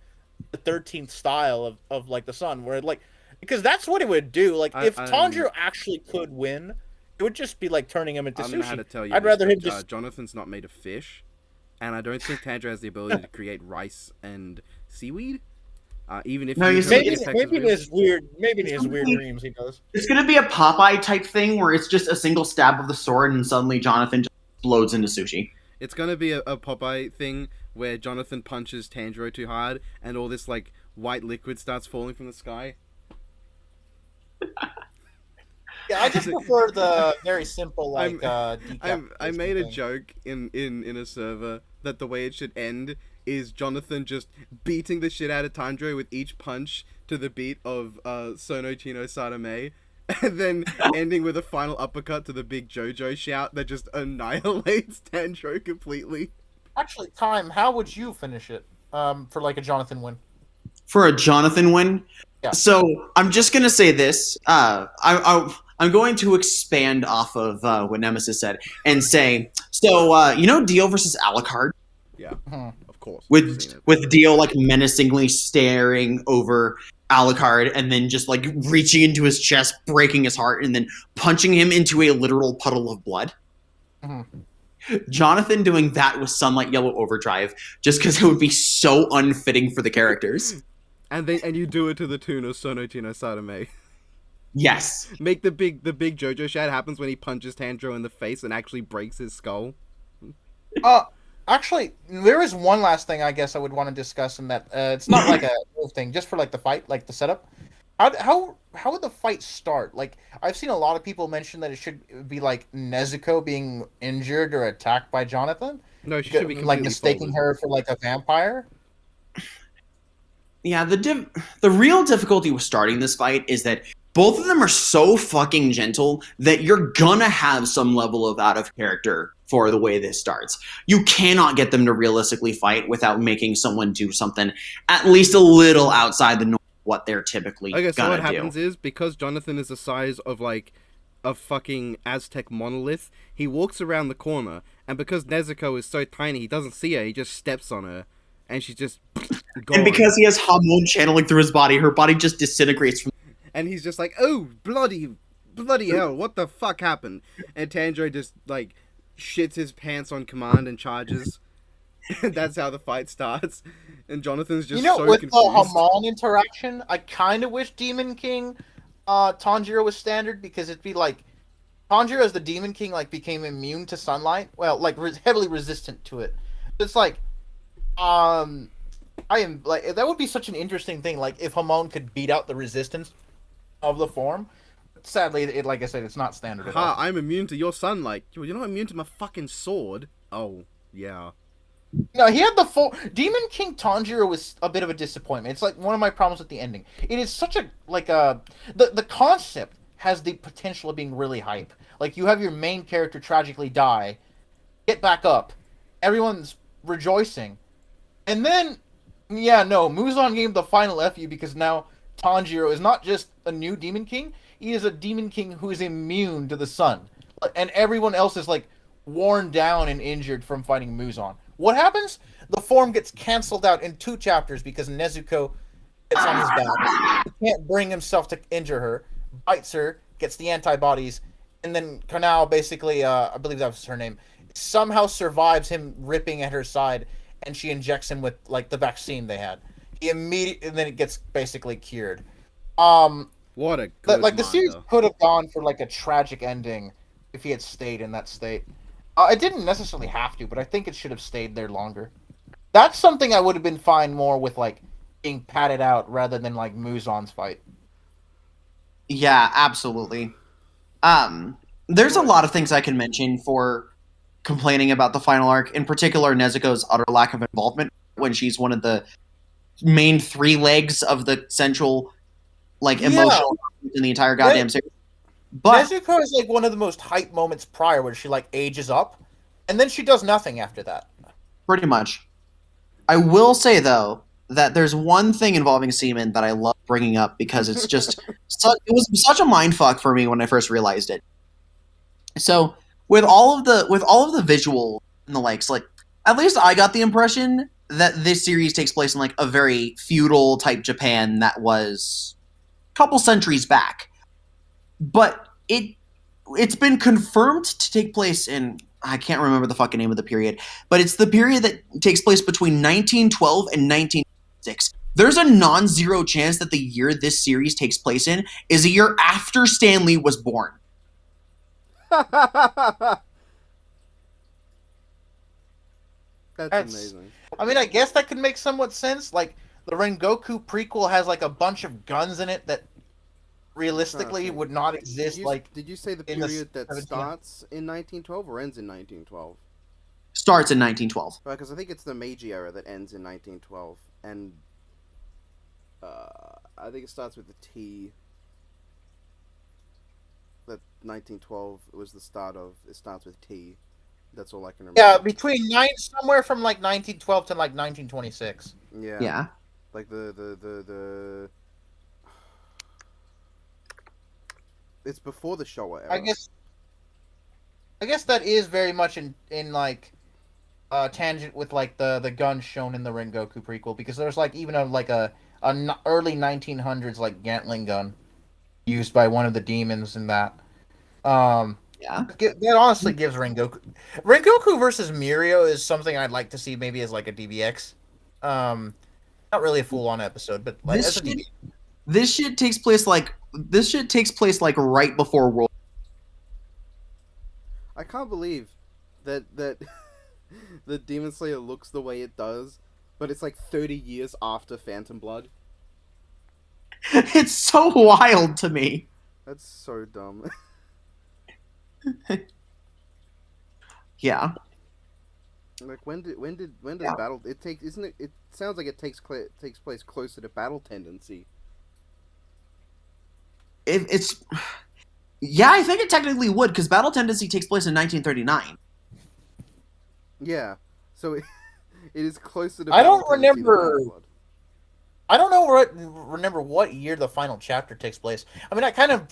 13th style of like the sun, where like because that's what it would do. Like if Tanjiro actually could win, it would just be like turning him into sushi. I had to tell you I'd rather him just. Jonathan's not made of fish, and I don't think Tanjiro has the ability to create rice and seaweed. Even if maybe in his weird dreams he does. It's gonna be a Popeye type thing where it's just a single stab of the sword and suddenly Jonathan just explodes into sushi. It's gonna be a Popeye thing where Jonathan punches Tanjiro too hard and all this like white liquid starts falling from the sky. Yeah, I just prefer the very simple like. I made a joke in a server that the way it should end is Jonathan just beating the shit out of Tanjiro with each punch to the beat of Sono Chino Sarame, and then ending with a final uppercut to the big JoJo shout that just annihilates Tanjiro completely. Actually, Time, how would you finish it for like a Jonathan win? For a Jonathan win? Yeah. So I'm just gonna say this. I'm going to expand off of what Nemesis said and say, so you know Dio versus Alucard? Yeah, of course. With Dio like menacingly staring over Alucard and then just like reaching into his chest, breaking his heart, and then punching him into a literal puddle of blood. Mm-hmm. Jonathan doing that with Sunlight Yellow Overdrive, just because it would be so unfitting for the characters. And you do it to the tune of Sono Chino Sarame. Yes. Make the big JoJo shout happens when he punches Tanjiro in the face and actually breaks his skull. Actually, there is one last thing I guess I would want to discuss in that it's not like a thing, just for like the fight, like the setup. How would the fight start? Like I've seen a lot of people mention that it should be like Nezuko being injured or attacked by Jonathan. No, she should be like mistaking her for like a vampire. Yeah, the real difficulty with starting this fight is that both of them are so fucking gentle that you're gonna have some level of out of character for the way this starts. You cannot get them to realistically fight without making someone do something at least a little outside the norm of what they're typically gonna do. So what happens is, because Jonathan is the size of like a fucking Aztec monolith, he walks around the corner, and because Nezuko is so tiny, he doesn't see her, he just steps on her, and she's just gone. And because he has Hamon channeling through his body, her body just disintegrates from. And he's just like, oh, bloody hell, what the fuck happened? And Tanjiro just, like, shits his pants on command and charges. And that's how the fight starts. And Jonathan's just so confused. With the Hamon interaction, I kind of wish Demon King Tanjiro was standard, because it'd be like, Tanjiro as the Demon King, like, became immune to sunlight. Well, like, heavily resistant to it. It's like, I am, like, that would be such an interesting thing, like, if Hamon could beat out the resistance of the form. Sadly, it, like I said, it's not standard at all. I'm immune to your sunlight. You're not immune to my fucking sword. Oh, yeah. No, he had the full... Demon King Tanjiro was a bit of a disappointment. It's like one of my problems with the ending. It is such a, like a... The concept has the potential of being really hype. Like, you have your main character tragically die, get back up, everyone's rejoicing, and then, yeah, no, Muzan gave the final FU because now Tanjiro is not just a new Demon King, he is a Demon King who is immune to the sun. And everyone else is, like, worn down and injured from fighting Muzan. What happens? The form gets cancelled out in 2 chapters because Nezuko gets on his back. He can't bring himself to injure her, bites her, gets the antibodies, and then Kanao basically, I believe that was her name, somehow survives him ripping at her side, and she injects him with, like, the vaccine they had. He immediately, and then it gets basically cured. What a good like, the series could have gone for, like, a tragic ending if he had stayed in that state. It didn't necessarily have to, but I think it should have stayed there longer. That's something I would have been fine more with, like, being padded out rather than, like, Muzan's fight. Yeah, absolutely. There's a lot of things I can mention for complaining about the final arc, in particular Nezuko's utter lack of involvement when she's one of the main 3 legs of the central, like, emotional in the entire goddamn series. But Nezuko is, like, one of the most hype moments prior where she, like, ages up, and then she does nothing after that. Pretty much. I will say, though, that there's one thing involving semen that I love bringing up because it's just it was such a mindfuck for me when I first realized it. So with all of the visual and the likes, like, at least I got the impression that this series takes place in, like, a very feudal type Japan that was a couple centuries back. But it's been confirmed to take place in, I can't remember the fucking name of the period, but it's the period that takes place between 1912 and 1906. There's a non-zero chance that the year this series takes place in is a year after Stan Lee was born. That's amazing. I mean, I guess that could make somewhat sense. Like, the Rengoku prequel has, like, a bunch of guns in it that realistically would not exist. Did you say the period that starts in 1912 or ends in 1912? Starts in 1912. Right, because I think it's the Meiji era that ends in 1912, and I think it starts with the T. That 1912 was the start of. It starts with T. That's all I can remember. Yeah, between somewhere from, like, 1912 to, like, 1926. Yeah. Yeah. Like the it's before the Showa era. I guess that is very much in like tangent with, like, the guns shown in the Rengoku prequel, because there's, like, even a early 1900s, like, Gatling gun used by one of the demons in that. Yeah. That honestly gives Rengoku versus Mirio is something I'd like to see maybe as, like, a DBX. Not really a full-on episode, but, like, this shit takes place like right before World. I can't believe that the Demon Slayer looks the way it does, but it's like 30 years after Phantom Blood. It's so wild to me. That's so dumb. Yeah. Like, when does battle? It takes, isn't it? It sounds like it takes place closer to battle tendency. it's yeah, I think it technically would because Battle Tendency takes place in 1939. Yeah, so it is closer to. I don't remember. I don't know remember what year the final chapter takes place. I mean, I kind of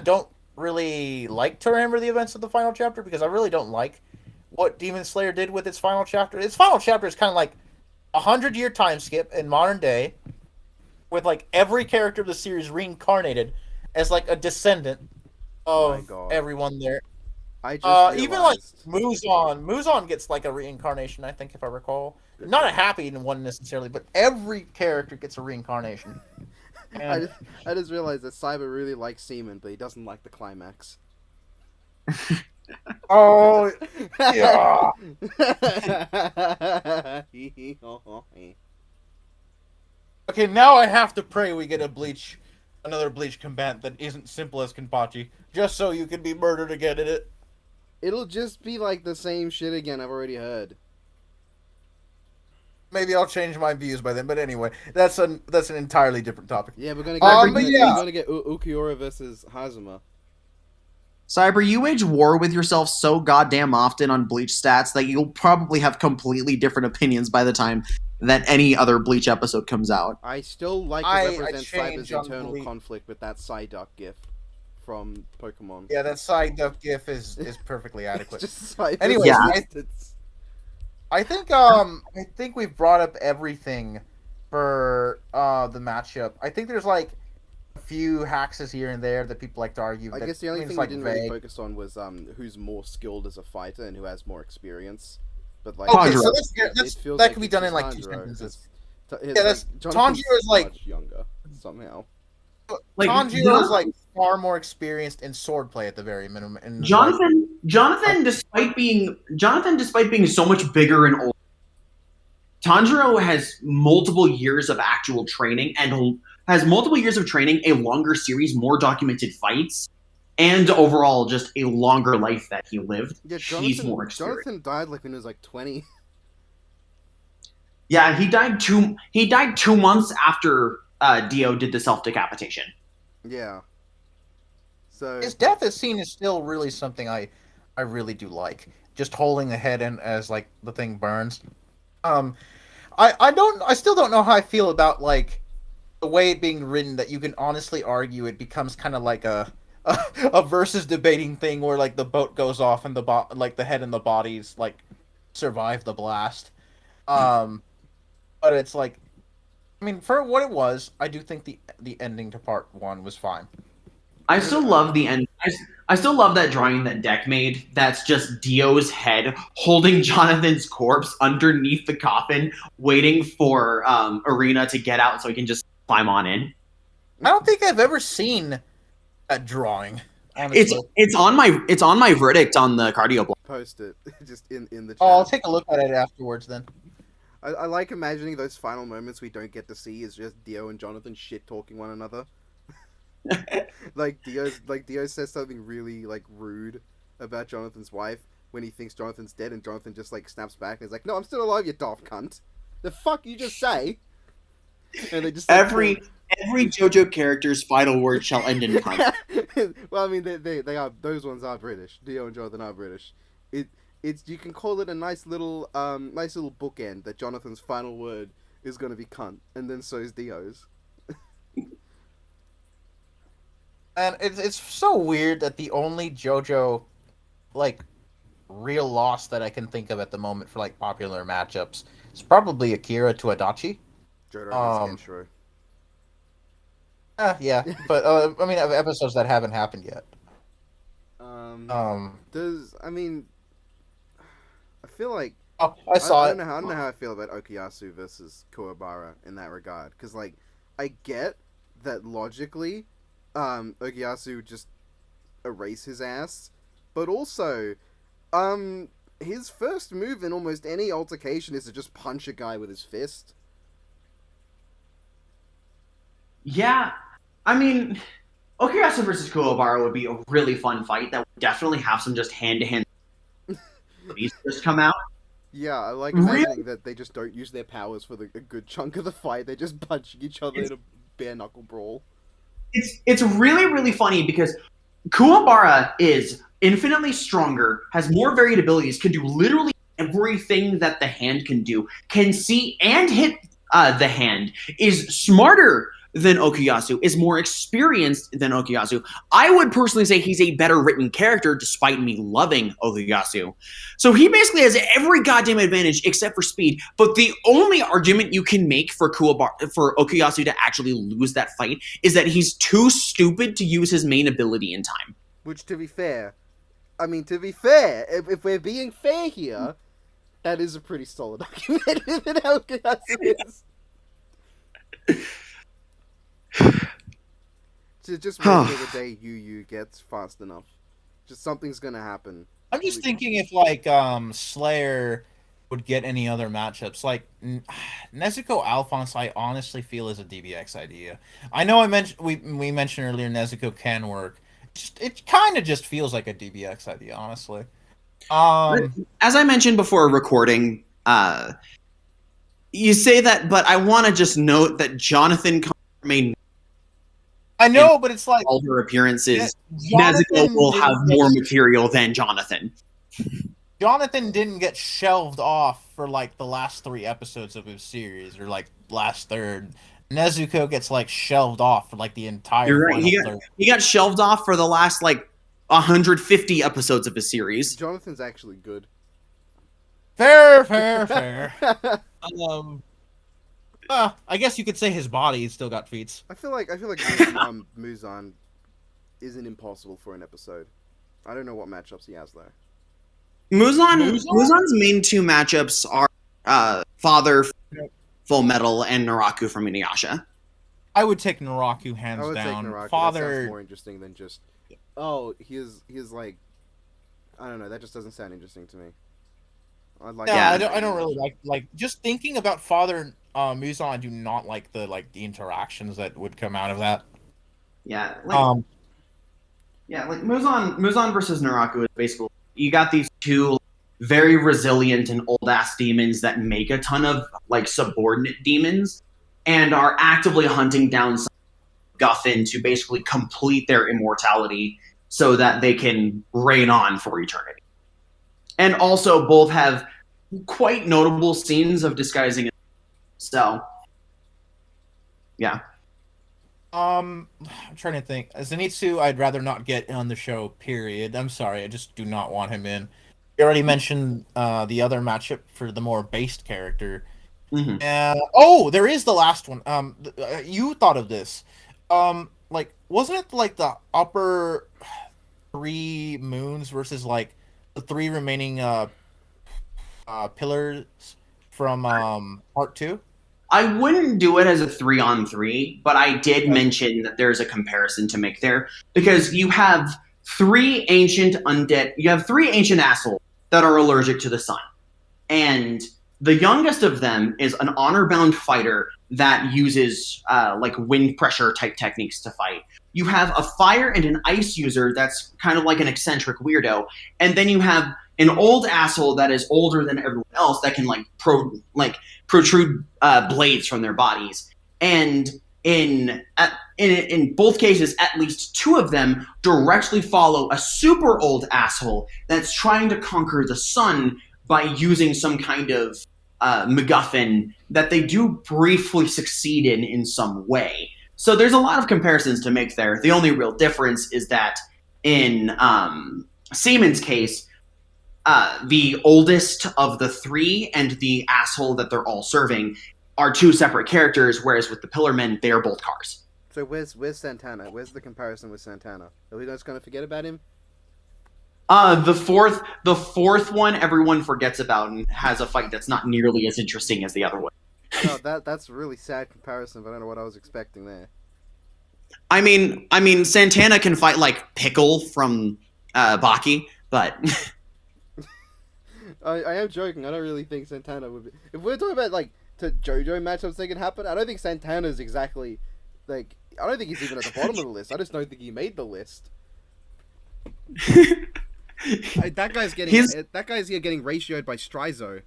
don't really like to remember the events of the final chapter because I really don't like what Demon Slayer did with its final chapter. Its final chapter is kind of like 100-year time skip in modern day, with like every character of the series reincarnated as like a descendant of everyone there. I just even like Muzan gets like a reincarnation, I think, if I recall. Not a happy one necessarily, but every character gets a reincarnation. And I just realized that Cyber really likes semen, but he doesn't like the climax. Oh, yeah. Okay, now I have to pray we get another Bleach combat that isn't simple as Kenpachi, just so you can be murdered again in it. It'll just be like the same shit again I've already heard. Maybe I'll change my views by then, but anyway, that's an entirely different topic. Yeah, we're gonna get Okiasu versus Hazuma. Cyber, you wage war with yourself so goddamn often on Bleach stats that you'll probably have completely different opinions by the time that any other Bleach episode comes out. I still like to represent Cyber's internal conflict with that Psyduck gif from Pokemon. Yeah, that Psyduck gif is perfectly adequate. Just anyway, I think we've brought up everything for the matchup. I think there's like a few haxes here and there that people like to argue. I guess the only thing we didn't really focus on was who's more skilled as a fighter and who has more experience. But like, okay, so that can be done in like 2 sentences. Tanjiro is like much younger somehow. Like, Tanjiro is like far more experienced in swordplay at the very minimum. And Jonathan, despite being so much bigger and older, Tanjiro has multiple years of actual training and has multiple years of training, a longer series, more documented fights, and overall just a longer life that he lived. Yeah, He's more experienced. Jonathan died like when he was like 20. Yeah, he died 2 months after Dio did the self-decapitation. Yeah. So his death is seen as still really something I really do like. Just holding the head in as like the thing burns. I still don't know how I feel about like the way it being written that you can honestly argue it becomes kind of like a versus debating thing where like the boat goes off and like the head and the bodies like survive the blast. But it's like, I mean, for what it was, I do think the ending to part 1 was fine. I still love the end. I still love that drawing that Deck made. That's just Dio's head holding Jonathan's corpse underneath the coffin, waiting for Arena to get out so he can just climb on in. I don't think I've ever seen that drawing. Honestly. It's on my verdict on the cardio blog. Post it just in the chat. Oh, I'll take a look at it afterwards then. I like imagining those final moments we don't get to see is just Dio and Jonathan shit talking one another. like Dio says something really like rude about Jonathan's wife when he thinks Jonathan's dead, and Jonathan just like snaps back and is like, "No, I'm still alive, you daft cunt. The fuck you just say?" And they just like, every JoJo character's final word shall end in cunt. Well, I mean, they are, those ones are British. Dio and Jonathan are British. It's you can call it a nice little bookend that Jonathan's final word is going to be cunt, and then so is Dio's. And it's so weird that the only JoJo like real loss that I can think of at the moment for like popular matchups is probably Akira to Adachi. JoJo yeah, but I mean, episodes that haven't happened yet. I feel like I saw it. I don't know how I feel about Okiasu versus Kuabara in that regard, because like I get that logically, Okiasu just erase his ass, but also, his first move in almost any altercation is to just punch a guy with his fist. Yeah, I mean, Okiasu versus Kuwabara would be a really fun fight that would definitely have some just hand-to-hand just come out. Yeah, I like imagining that they just don't use their powers for a good chunk of the fight. They're just punching each other in a bare-knuckle brawl. it's really, really funny because Kuabara is infinitely stronger, has more varied abilities, can do literally everything that the hand can do, can see and hit the hand, is smarter than Okiasu, is more experienced than Okiasu. I would personally say he's a better written character despite me loving Okiasu. So he basically has every goddamn advantage except for speed. But the only argument you can make for Okiasu to actually lose that fight is that he's too stupid to use his main ability in time. Which, to be fair, if we're being fair here, that is a pretty solid argument that Okiasu is. Just wait till the day Yu gets fast enough. Just something's gonna happen. I'm just thinking if like Slayer would get any other matchups. Like Nezuko Alphonse, I honestly feel is a DBX idea. I know we mentioned earlier Nezuko can work. It kind of just feels like a DBX idea, honestly. As I mentioned before recording, you say that, but I want to just note that Jonathan remained. I know, but it's like all her appearances, Nezuko will have more material than Jonathan. Jonathan didn't get shelved off for like the last 3 episodes of his series, or like last third. Nezuko gets like shelved off for like the entire. You're right. He got shelved off for the last like 150 episodes of his series. Jonathan's actually good. Fair. I guess you could say his body still got feats. I feel like Muzan isn't impossible for an episode. I don't know what matchups he has though. Muzan's main 2 matchups are Father, Full Metal, and Naraku from Inuyasha. I would take Naraku hands down. Take Naraku. Father that sounds more interesting than just he is like, I don't know, that just doesn't sound interesting to me. I don't really like just thinking about Father Muzan. I do not like the interactions that would come out of that. Yeah. Like Muzan versus Naraku is basically you got these 2 very resilient and old ass demons that make a ton of like subordinate demons and are actively hunting down some guffin to basically complete their immortality so that they can reign on for eternity. And also both have quite notable scenes of disguising. So, yeah. I'm trying to think. Zenitsu, I'd rather not get on the show, period. I'm sorry, I just do not want him in. You already mentioned the other matchup for the more based character. Mm-hmm. There is the last one. You thought of this. Like, wasn't it like the upper 3 moons versus like the 3 remaining pillars from part 2? I wouldn't do it as a 3-on-3, but I did mention that there's a comparison to make there because you have 3 ancient undead. You have 3 ancient assholes that are allergic to the sun, and the youngest of them is an honor-bound fighter that uses like wind pressure type techniques to fight. You have a fire and an ice user that's kind of like an eccentric weirdo, and then you have an old asshole that is older than everyone else that can protrude blades from their bodies. And in both cases, at least 2 of them directly follow a super old asshole that's trying to conquer the sun by using some kind of MacGuffin that they do briefly succeed in some way. So there's a lot of comparisons to make there. The only real difference is that in Seaman's case, the oldest of the 3 and the asshole that they're all serving are 2 separate characters, whereas with the Pillarmen, they are both cars. So where's Santana? Where's the comparison with Santana? Are we just going to forget about him? The fourth one everyone forgets about and has a fight that's not nearly as interesting as the other one. No, that's a really sad comparison, but I don't know what I was expecting there. I mean, Santana can fight like Pickle from Baki, but I am joking. I don't really think Santana would be. If we're talking about like to JoJo matchups that can happen, I don't think Santana's exactly like. I don't think he's even at the bottom of the list. I just don't think he made the list. That guy's getting ratioed by Strizo.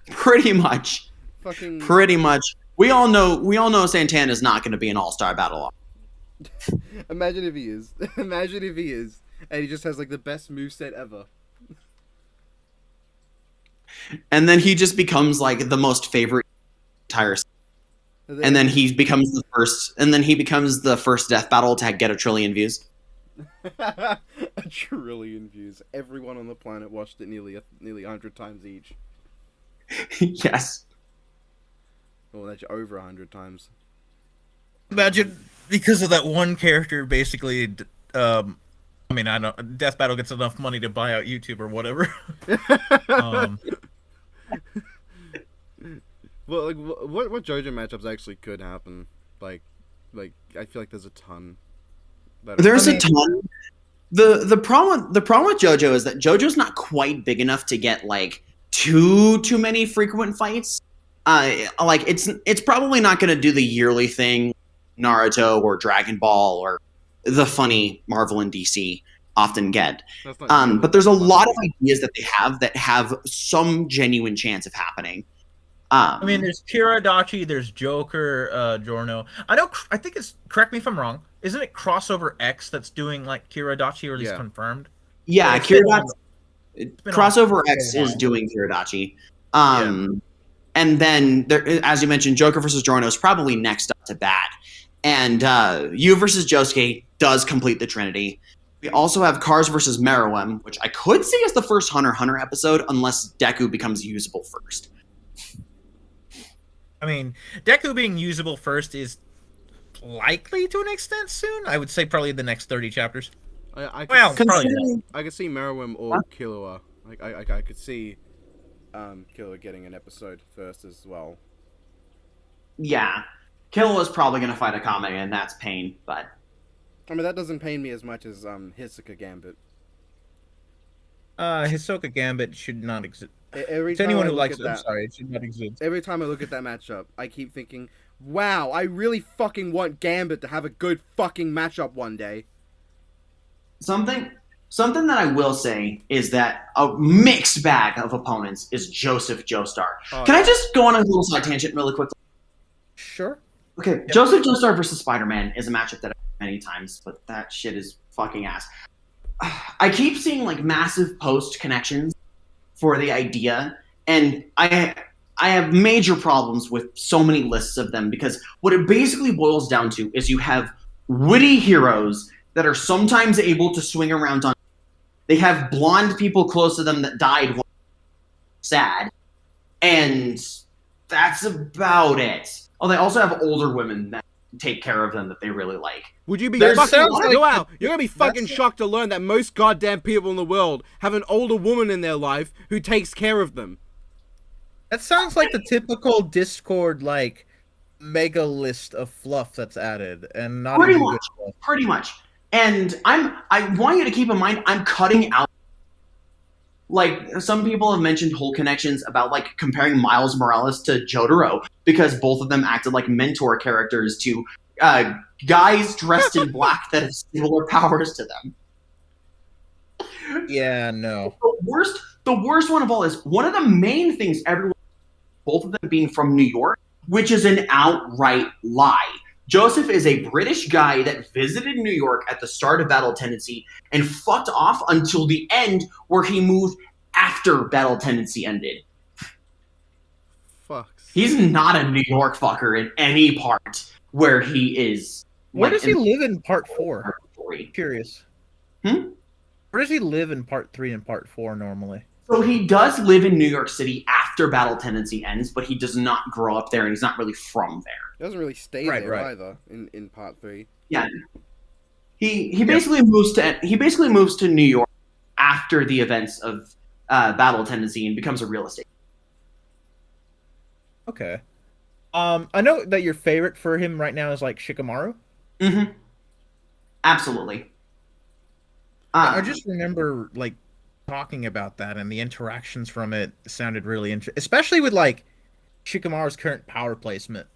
Pretty much. Pretty much. We all know Santana's not going to be an all-star battle. Imagine if he is. Imagine if he is, and he just has like the best moveset ever. And then he just becomes like the most favorite entire. And then he becomes the first. And then he becomes the first death battle to get a trillion views. A trillion views. Everyone on the planet watched it nearly 100 times each. Yes. Well, that's over 100 times. Imagine because of that one character, basically. I mean, I don't. Death Battle gets enough money to buy out YouTube or whatever. Well, like, what JoJo matchups actually could happen? Like, I feel like there's a ton. There's a ton. The problem with JoJo is that JoJo's not quite big enough to get like too many frequent fights. Like it's probably not going to do the yearly thing, Naruto or Dragon Ball or the funny Marvel and DC often get. But there's a lot of ideas that have some genuine chance of happening. I mean, there's Kiradachi, there's Joker, Giorno. I think it's, correct me if I'm wrong, isn't it Crossover X that's doing like Kiradachi, or at least confirmed? Yeah, Kiradachi. Crossover X is doing Kiradachi. And then, there, as you mentioned, Joker versus Giorno is probably next up to bat. And Yu versus Josuke does complete the Trinity. We also have Cars versus Meruem, which I could see as the first Hunter x Hunter episode, unless Deku becomes usable first. I mean, Deku being usable first is likely to an extent soon. I would say probably the next 30 chapters. I could see Meruem or Killua. Like I could see Killua getting an episode first as well. Yeah. Killua's probably going to fight Akame, and that's pain, but... I mean, that doesn't pain me as much as Hisoka Gambit. Hisoka Gambit should not exist. To anyone who likes it, I'm sorry, it should not exist. Every time I look at that matchup, I keep thinking, wow, I really fucking want Gambit to have a good fucking matchup one day. Something that I will say is that a mixed bag of opponents is Joseph Joestar. Can I just go on a little side tangent really quickly? Sure. Okay, yep. Joseph Joestar versus Spider-Man is a matchup that I've had many times, but that shit is fucking ass. I keep seeing like massive post connections for the idea, and I have major problems with so many lists of them, because what it basically boils down to is you have witty heroes that are sometimes able to swing around on. They have blonde people close to them that died. Sad. And that's about it. Oh, they also have older women that take care of them that they really like. Would you be fucking... Wow, you're gonna be fucking shocked to learn that most goddamn people in the world have an older woman in their life who takes care of them. That sounds like the typical Discord, like, mega list of fluff that's added, and not pretty much. Pretty much. And I want you to keep in mind, I'm cutting out, like, some people have mentioned whole connections about, like, comparing Miles Morales to Jotaro, because both of them acted like mentor characters to guys dressed in black that have similar powers to them. Yeah, no. The worst one of all is one of the main things everyone, both of them being from New York, which is an outright lie. Joseph is a British guy that visited New York at the start of Battle Tendency and fucked off until the end, where he moved after Battle Tendency ended. Fucks. He's not a New York fucker in any part where he is. Where does he live in Part 4? Curious. Where does he live in Part 3 and Part 4 normally? So he does live in New York City after Battle Tendency ends, but he does not grow up there, and he's not really from there. He doesn't really stay there either in Part 3. Yeah. He basically moves to New York after the events of Battle Tendency and becomes a real estate. Okay. I know that your favorite for him right now is like Shikamaru. Mm-hmm. Absolutely. I just remember like talking about that, and the interactions from it sounded really interesting, especially with like Shikamaru's current power placement.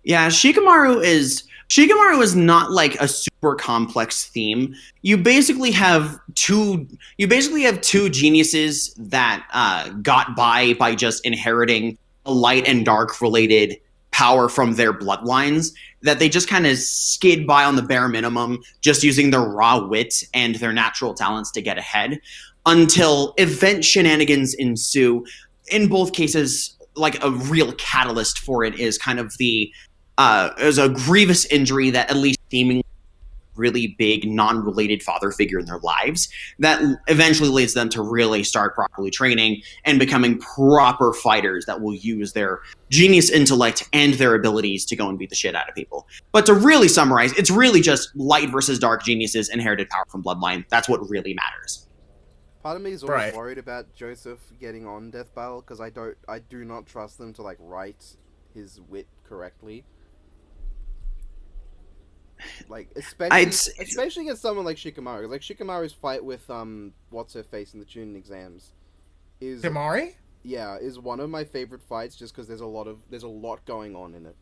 Yeah, Shikamaru is not like a super complex theme. You basically have two geniuses that got by just inheriting a light and dark related power from their bloodlines, that they just kind of skid by on the bare minimum, just using their raw wit and their natural talents to get ahead, until event shenanigans ensue. In both cases, like a real catalyst for it is kind of is a grievous injury that at least seemingly really big non-related father figure in their lives that eventually leads them to really start properly training and becoming proper fighters that will use their genius intellect and their abilities to go and beat the shit out of people. But to really summarize, it's really just light versus dark geniuses, inherited power from bloodline. That's what really matters. Part of me is always worried about Joseph getting on Death Battle because I do not trust them to like write his wit correctly. Like especially against someone like Shikamaru. Like Shikamaru's fight with what's her face in the Chunin exams is Shimari? Yeah, is one of my favorite fights just because there's a lot going on in it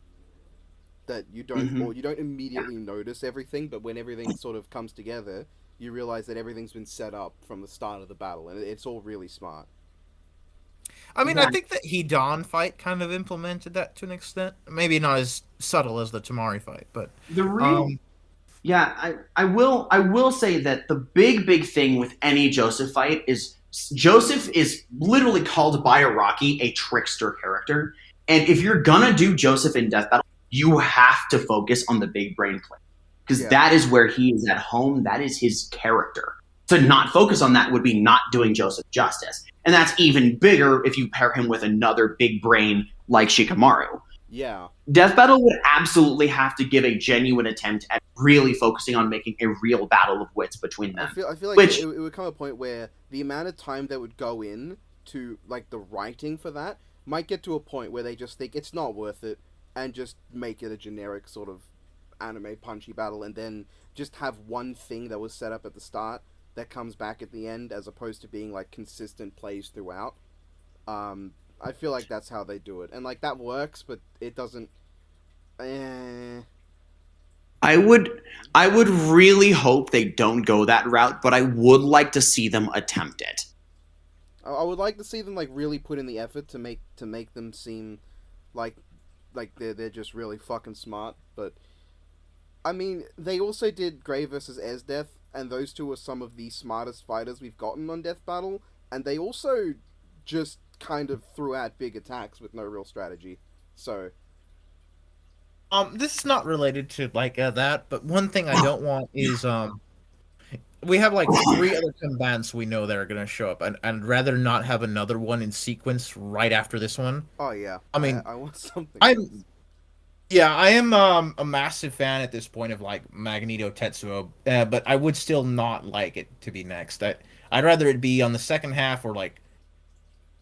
that you don't or you don't immediately notice everything, but when everything sort of comes together, you realize that everything's been set up from the start of the battle, and it's all really smart. I mean, I think that Hidan fight kind of implemented that to an extent. Maybe not as subtle as the Tamari fight, but I will say that the big thing with any Joseph fight is Joseph is literally called by Araki a trickster character, and if you're gonna do Joseph in Death Battle, you have to focus on the big brain play because that is where he is at home. That is his character. To not focus on that would be not doing Joseph justice. And that's even bigger if you pair him with another big brain like Shikamaru. Yeah. Death Battle would absolutely have to give a genuine attempt at really focusing on making a real battle of wits between them. I feel like it would come a point where the amount of time that would go in to like the writing for that might get to a point where they just think it's not worth it and just make it a generic sort of anime punchy battle and then just have one thing that was set up at the start that comes back at the end as opposed to being like consistent plays throughout. I feel like that's how they do it, and like that works, but it doesn't. I would really hope they don't go that route, but I would like to see them attempt it. I would like to see them like really put in the effort to make them seem like they're just really fucking smart. But I mean, they also did Grey vs. Esdeath, and those two are some of the smartest fighters we've gotten on Death Battle, and they also just kind of threw out big attacks with no real strategy. So this is not related to like that, but one thing I don't want is we have like 3 other combatants we know that are gonna show up, and I'd rather not have another one in sequence right after this one. Oh yeah, I mean, I want something. I am a massive fan at this point of like Magneto Tetsuo, but I would still not like it to be next. I'd rather it be on the second half or like.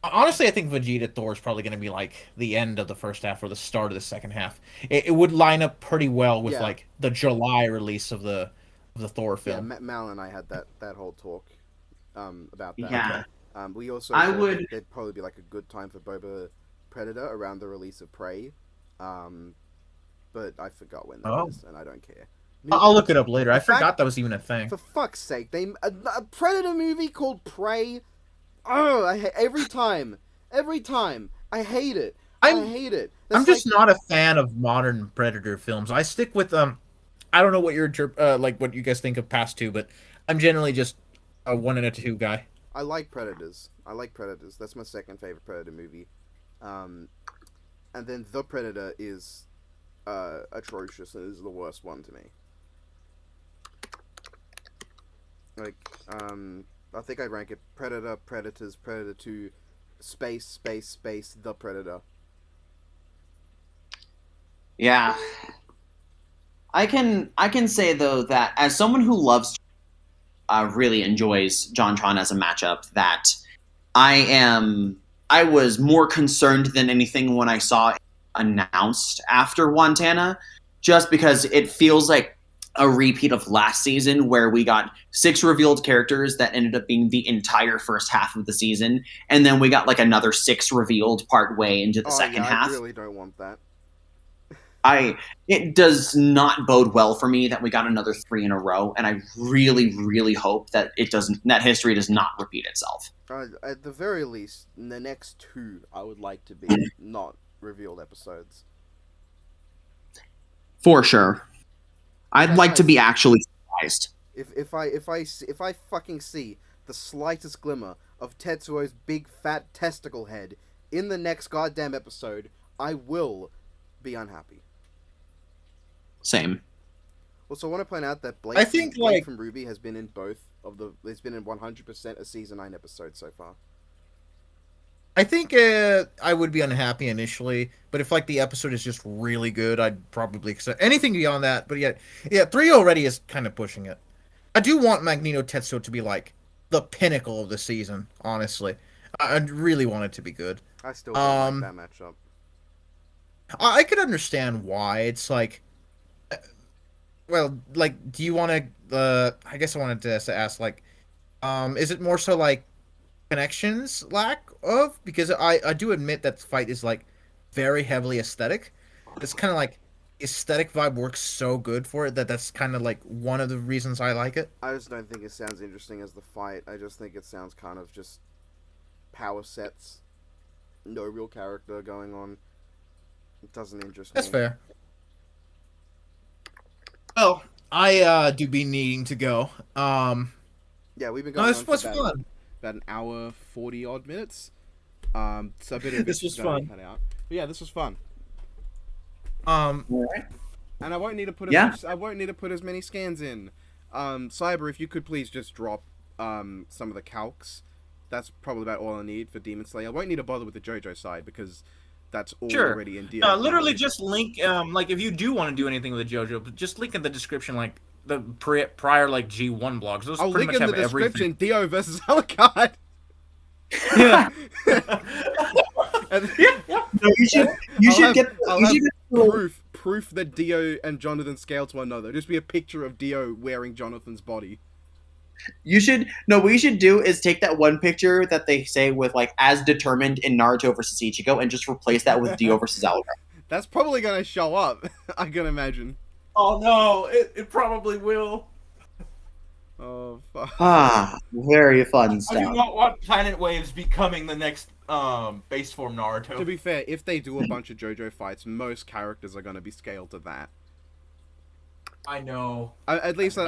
Honestly, I think Vegeta Thor is probably going to be like the end of the first half or the start of the second half. It would line up pretty well with like the July release of the Thor film. Yeah, Mal and I had that whole talk about that. Yeah. We also thought there'd probably be like a good time for Boba Predator around the release of Prey, but I forgot when that is, and I don't care. I'll look it up later. I forgot that was even a thing. For fuck's sake, a Predator movie called Prey. Oh, every time. I hate it. I hate it. I'm just not a fan of modern Predator films. I stick with I don't know what what you guys think of past 2, but I'm generally just a 1 and a 2 guy. I like Predators. That's my second favorite Predator movie. And then The Predator is atrocious and is the worst one to me. Like, I think I'd rank it Predator, Predators, Predator 2, Space, The Predator. Yeah. I can say though that as someone who loves really enjoys JonTron as a matchup, that I was more concerned than anything when I saw it announced after Wantana, just because it feels like a repeat of last season where we got 6 revealed characters that ended up being the entire first half of the season, and then we got like another 6 revealed part way into the second half. I really don't want that. It does not bode well for me that we got another 3 in a row, and I really, really hope that that history does not repeat itself. At the very least, in the next 2, I would like to be not revealed episodes. For sure. I'd like to be actually surprised. If I fucking see the slightest glimmer of Tetsuo's big fat testicle head in the next goddamn episode, I will be unhappy. Same. Also, I want to point out that Blake, from RWBY has been in both of the. It's been in 100% a season 9 episode so far. I think I would be unhappy initially, but if like the episode is just really good, I'd probably accept anything beyond that. But yeah, 3 already is kind of pushing it. I do want Magneto Tetsuo to be like the pinnacle of the season. Honestly, I really want it to be good. I still don't like that matchup. I could understand why. It's like, well, like, do you want to? I guess I wanted to ask, like, is it more so like connections lack of? Because I do admit that the fight is like very heavily aesthetic. It's kind of like aesthetic vibe works so good for it that's kind of like one of the reasons I like it. I just don't think it sounds interesting as the fight. I just think it sounds kind of just power sets, no real character going on. It doesn't interest me. That's fair. Well, I do be needing to go. Yeah, we've been going on for fun. About an hour 40 odd minutes. So a bit of this was fun. Cut out. But yeah, this was fun. Right. And I won't need to put I won't need to put as many scans in. Cyber, if you could please just drop some of the calcs. That's probably about all I need for Demon Slayer. I won't need to bother with the JoJo side because that's already in DL. Literally just link, like, if you do want to do anything with the JoJo, just link in the description, like, the prior, like, G1 blogs. Those I'll pretty link much in the have description, everything. Dio versus Alucard. Yeah. No, you should get proof that Dio and Jonathan scale to one another. Just be a picture of Dio wearing Jonathan's body. What you should do is take that one picture that they say with like as determined in Naruto versus Ichigo and just replace that with Dio versus Alucard. That's probably gonna show up. I can imagine. Oh no, it probably will. Oh fuck. Very fun stuff. I do not want Planet Waves becoming the next base form Naruto. To be fair, if they do a bunch of JoJo fights, most characters are gonna be scaled to that. I know. At least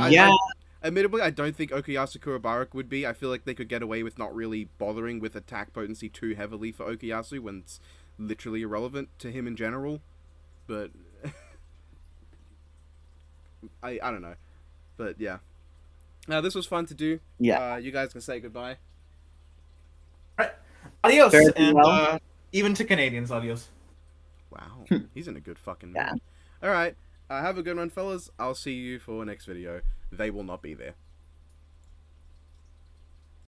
admittedly, I don't think Okiasu Kuabara would be. I feel like they could get away with not really bothering with attack potency too heavily for Okiasu when it's literally irrelevant to him in general. But I don't know. But yeah. Now this was fun to do. Yeah. You guys can say goodbye. All right. Adios. Farewell. And even to Canadians, adios. Wow. He's in a good fucking mood. Yeah. Alright. Have a good one, fellas. I'll see you for next video. They will not be there.